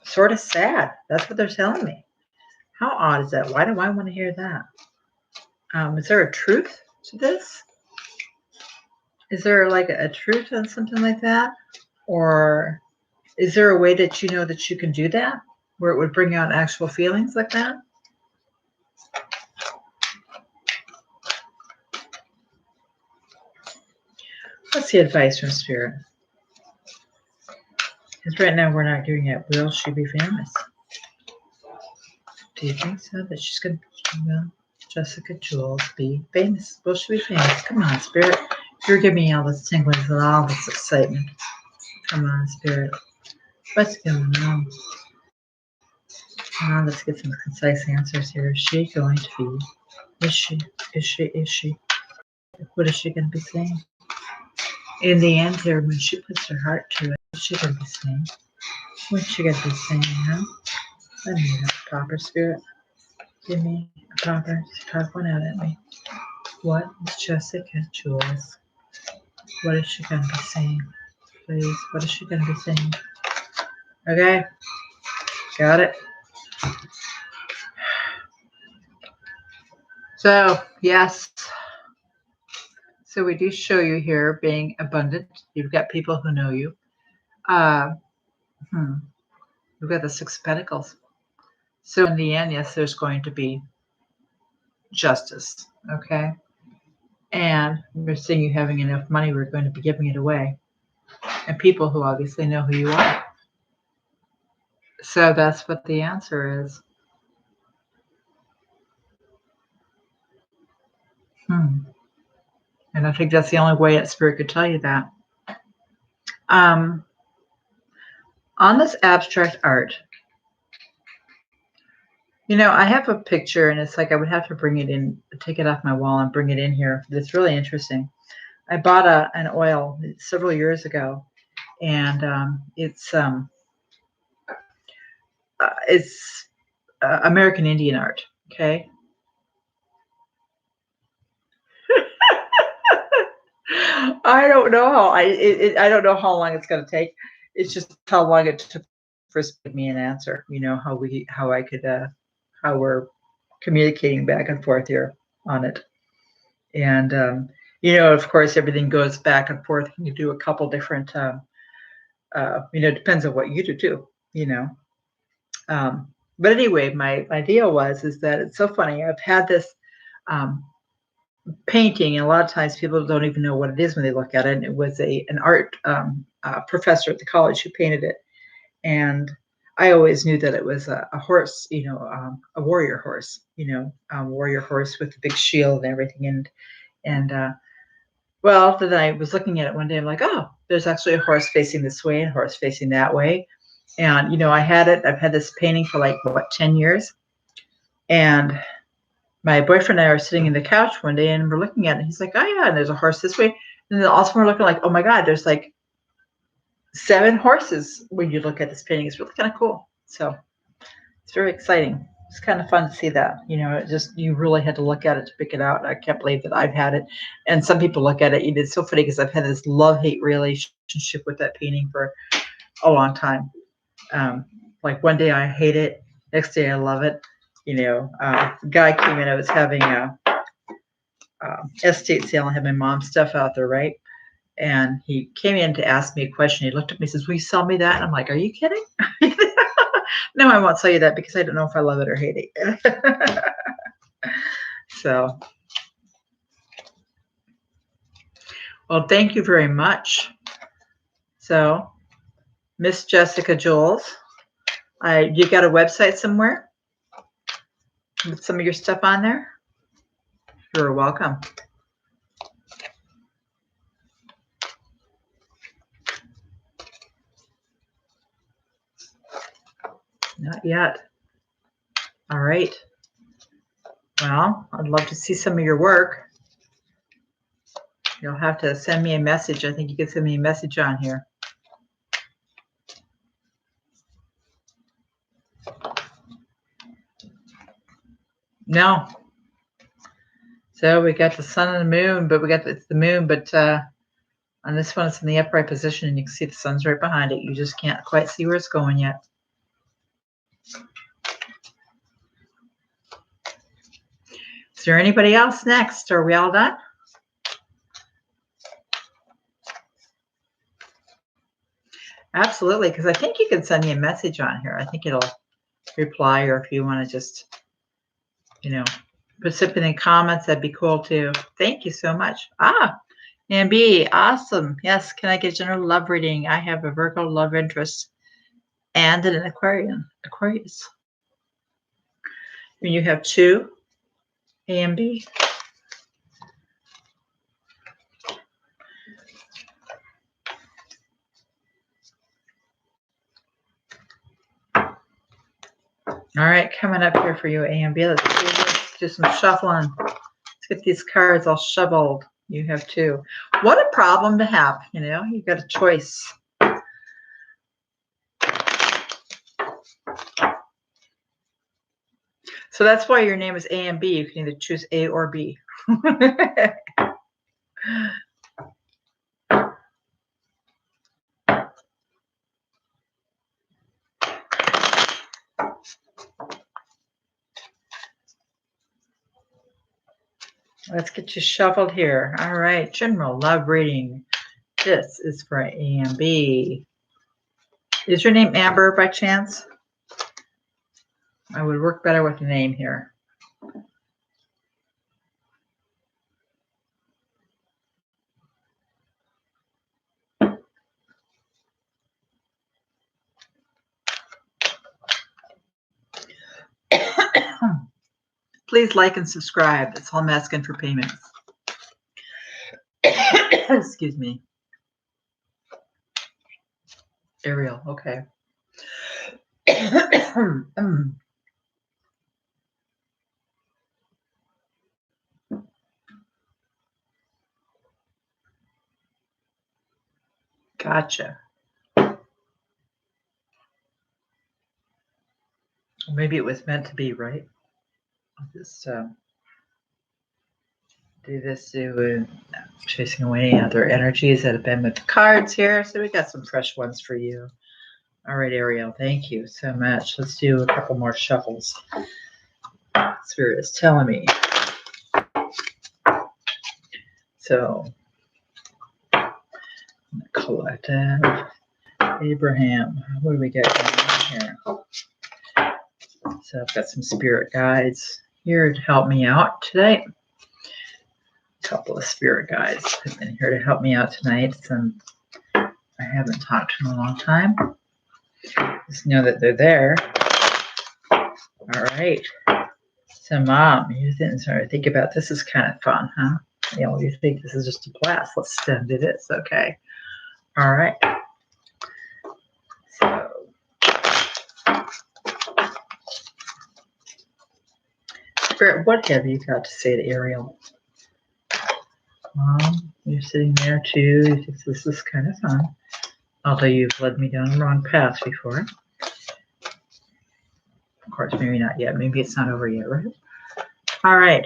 sort of sad. That's what they're telling me. How odd is that? Why do I want to hear that? Is there a truth to this? Is there like a truth on something like that? Or is there a way that you know that you can do that? Where it would bring out actual feelings like that? What's the advice from Spirit? Because right now we're not doing it. Will she be famous? Do you think so? That she's going to, will Jessica Jules be famous? Will she be famous? Come on, Spirit. You're giving me all this tingling and all this excitement. Come on, Spirit. What's going on? Let's get some concise answers here. Is she going to be? Is she? Is she? Is she? What is she going to be saying? In the end here, when she puts her heart to it, what's she going to be saying? What's she going to be saying, huh? Let me have a proper, Spirit. Give me a proper. Talk one out at me. What is Jessica Jules? What is she going to be saying? Please, what is she going to be saying? Okay. Got it. So, yes. So we do show you here being abundant. You've got people who know you. We've got the Six of Pentacles. So in the end, yes, there's going to be justice. Okay. And we're seeing you having enough money, we're going to be giving it away. And people who obviously know who you are. So that's what the answer is. And I think that's the only way that Spirit could tell you that. On this abstract art, you know, I have a picture, and it's like I would have to bring it in, take it off my wall and bring it in here. It's really interesting. I bought an oil several years ago, and it's American Indian art. Okay. I don't know how I don't know how long it's going to take. It's just how long it took for me an answer. You know how we're communicating back and forth here on it, and you know, of course, everything goes back and forth. You do a couple different, you know, it depends on what you do too. You know, but anyway, my deal is that it's so funny. I've had this. Painting, and a lot of times people don't even know what it is when they look at it. And it was an art professor at the college who painted it, and I always knew that it was a horse, you know, a warrior horse, you know, warrior horse with a big shield and everything. And well, then I was looking at it one day. I'm like, oh, there's actually a horse facing this way and a horse facing that way. And you know, I've had this painting for like 10 years, and my boyfriend and I were sitting in the couch one day, and we're looking at it. He's like, oh yeah, and there's a horse this way. And then also we're looking like, oh my God, there's like 7 horses when you look at this painting. It's really kind of cool. So It's very exciting. It's kind of fun to see that. You know, it just, you really had to look at it to pick it out. I can't believe that I've had it. And some people look at it. It's so funny because I've had this love-hate relationship with that painting for a long time. Like one day I hate it, next day I love it. You know, the guy came in, I was having a estate sale and had my mom's stuff out there, right? And he came in to ask me a question. He looked at me and says, "Will you sell me that?" And I'm like, "Are you kidding?" No, I won't tell you that because I don't know if I love it or hate it. So, well, thank you very much. So, Miss Jessica Jules, you got a website somewhere with some of your stuff on there? You're welcome. Not yet. All right. Well, I'd love to see some of your work. You'll have to send me a message. I think you can send me a message on here. No. So we got the sun and the moon, but it's the moon, but on this one it's in the upright position and you can see the sun's right behind it. You just can't quite see where it's going yet. Is there anybody else next? Are we all done? Absolutely, because I think you can send me a message on here. I think it'll reply, or if you want to just, you know, put something in comments, that'd be cool too. Thank you so much. And B, awesome. Yes, can I get general love reading? I have a Virgo love interest and an Aquarius. And you have 2, A and B. All right, coming up here for you, A and B. Let's do some shuffling. Let's get these cards all shoveled. You have 2. What a problem to have, you know? You got a choice. So that's why your name is A and B. You can either choose A or B. Let's get you shuffled here. All right, general love reading. This is for A and B. Is your name Amber by chance? I would work better with the name here. Please like and subscribe. That's all I'm asking for payments. Excuse me. Ariel, okay. Gotcha. Maybe it was meant to be, right? I'll just do this to chasing away any other energies that have been with the cards here. So we got some fresh ones for you. All right, Ariel, thank you so much. Let's do a couple more shuffles. Spirit is telling me. So, collective, Abraham, what do we got going on here? So I've got some spirit guides here to help me out today. A couple of spirit guides have been here to help me out tonight. Some I haven't talked to in a long time. Just know that they're there. All right. So, Mom, you didn't start to think about this is kind of fun, huh? You know, you think this is just a blast. Let's do this. Okay. All right. So, Spirit, what have you got to say to Ariel? Mom, you're sitting there too. You think this is kind of fun. Although you've led me down the wrong path before. Of course, maybe not yet. Maybe it's not over yet, right? All right.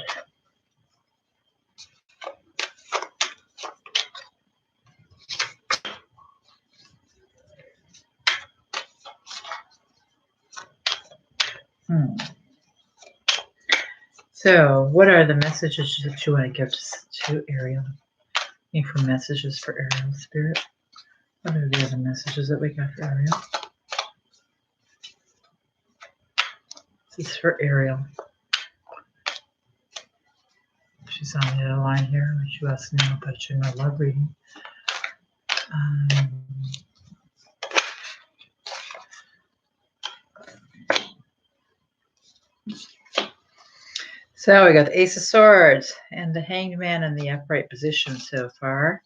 So, what are the messages that you want to give to Ariel? Looking for messages for Ariel, Spirit. What are the other messages that we got for Ariel? This is for Ariel. She's on the other line here. She wants to know about your love reading. So we got the Ace of Swords and the Hanged Man in the upright position so far.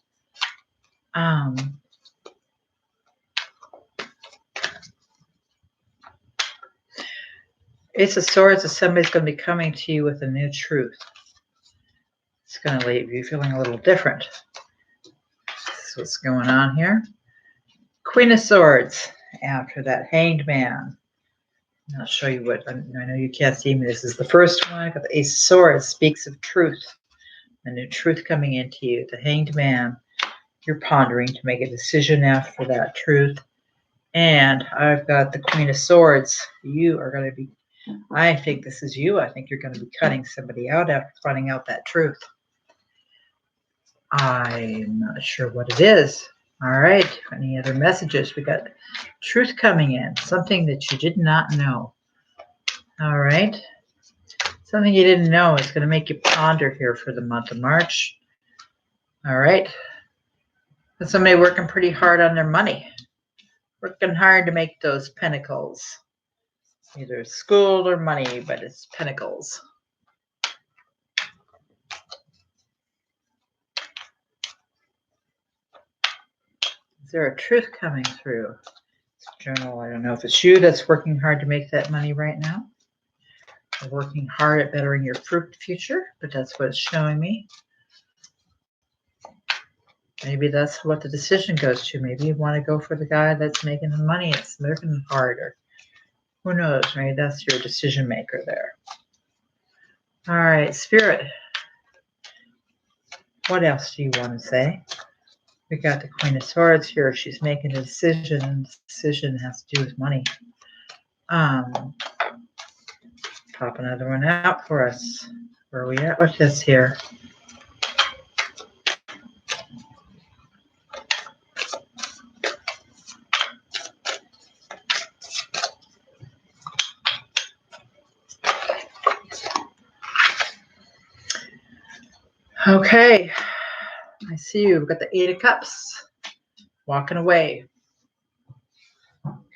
Ace of Swords is somebody's going to be coming to you with a new truth. It's going to leave you feeling a little different. That's what's going on here. Queen of Swords after that Hanged Man. I'll show you what, I know you can't see me. This is the first one. I got the Ace of Swords, speaks of truth. A new truth coming into you. The Hanged Man, you're pondering to make a decision after that truth. And I've got the Queen of Swords. You are going to be, I think this is you. I think you're going to be cutting somebody out after finding out that truth. I'm not sure what it is. All right. Any other messages? We got truth coming in. Something that you did not know. All right. Something you didn't know is going to make you ponder here for the month of March. All right. And somebody working pretty hard on their money. Working hard to make those pentacles. Either school or money, but it's pentacles. Is there a truth coming through? Journal, I don't know if it's you that's working hard to make that money right now. Or working hard at bettering your future, but that's what it's showing me. Maybe that's what the decision goes to. Maybe you want to go for the guy that's making the money. It's working harder. Who knows? Maybe that's your decision maker there. All right, Spirit. What else do you want to say? We got the Queen of Swords here. She's making a decision, and the decision has to do with money. Pop another one out for us. Where are we at with this here? Okay. I see you. We've got the Eight of Cups. Walking away.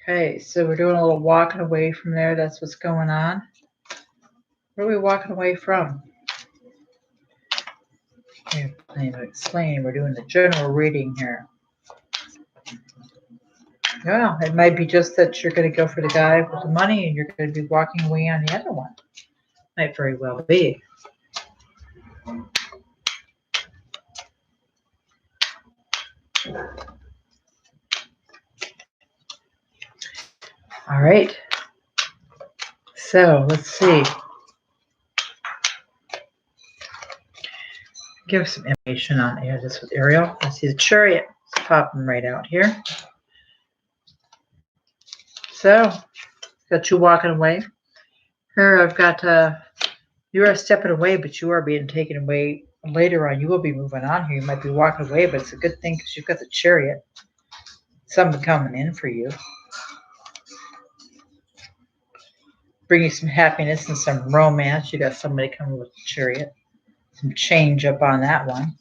Okay, so we're doing a little walking away from there. That's what's going on. Where are we walking away from? I'm planning to explain. We're doing the general reading here. Well, it might be just that you're going to go for the guy with the money and you're going to be walking away on the other one. Might very well be. All right. So let's see. Give some information on this with Ariel. I see the Chariot. Let's pop them right out here. So, got you walking away. Here I've got, you are stepping away, but you are being taken away later on. You will be moving on here. You might be walking away, but it's a good thing because you've got the Chariot. Something coming in for you. Bring you some happiness and some romance. You got somebody coming with the Chariot. Some change up on that one.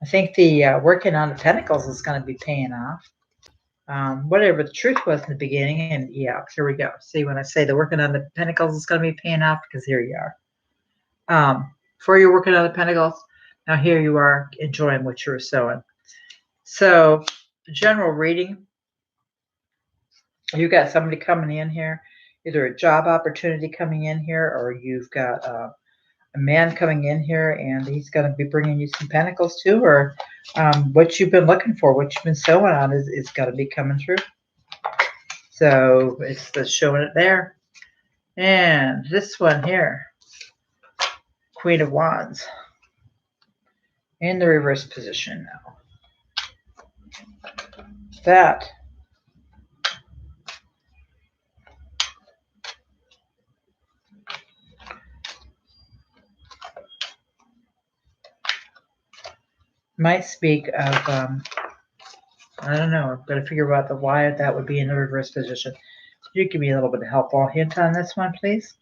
I think the working on the Pentacles is going to be paying off. Whatever the truth was in the beginning, and yeah, here we go. See, when I say the working on the Pentacles is going to be paying off, because here you are. Before you're working on the Pentacles, now here you are enjoying what you're sowing. So, general reading, you got somebody coming in here, either a job opportunity coming in here, or you've got a man coming in here, and he's going to be bringing you some pentacles too, or what you've been looking for, what you've been sowing on is going to be coming through. So it's showing it there. And this one here, Queen of Wands, in the reverse position now. That might speak of, I don't know, I've got to figure out why that would be in the reverse position. Could you give me a little bit of helpful hint on this one, please?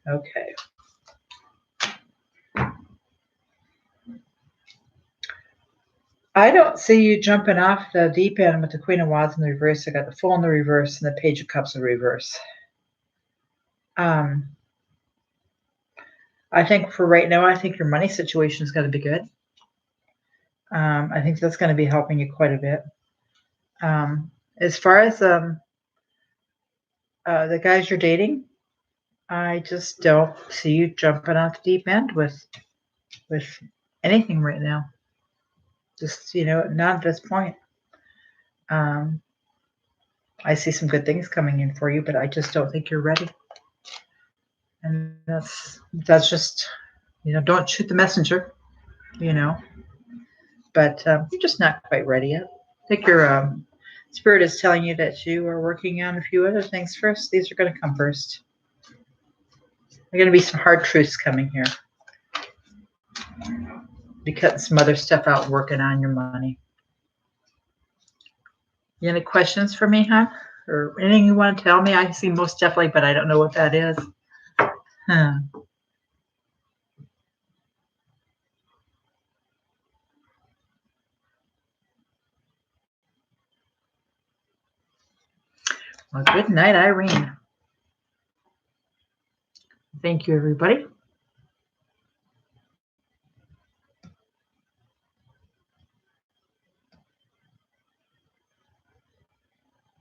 Okay. I don't see you jumping off the deep end with the Queen of Wands in the reverse. I got the Fool in the reverse and the Page of Cups in reverse. I think for right now, I think your money situation is going to be good. I think that's going to be helping you quite a bit. As far as the guys you're dating, I just don't see you jumping off the deep end with anything right now. Just, not at this point. I see some good things coming in for you, but I just don't think you're ready. And that's just, don't shoot the messenger, but you're just not quite ready yet. I think your spirit is telling you that you are working on a few other things first. These are going to come first. There are going to be some hard truths coming here. Be cutting some other stuff out, working on your money. You any questions for me, huh? Or anything you want to tell me? I see most definitely, but I don't know what that is. Huh. Well, good night, Irene. Thank you, everybody.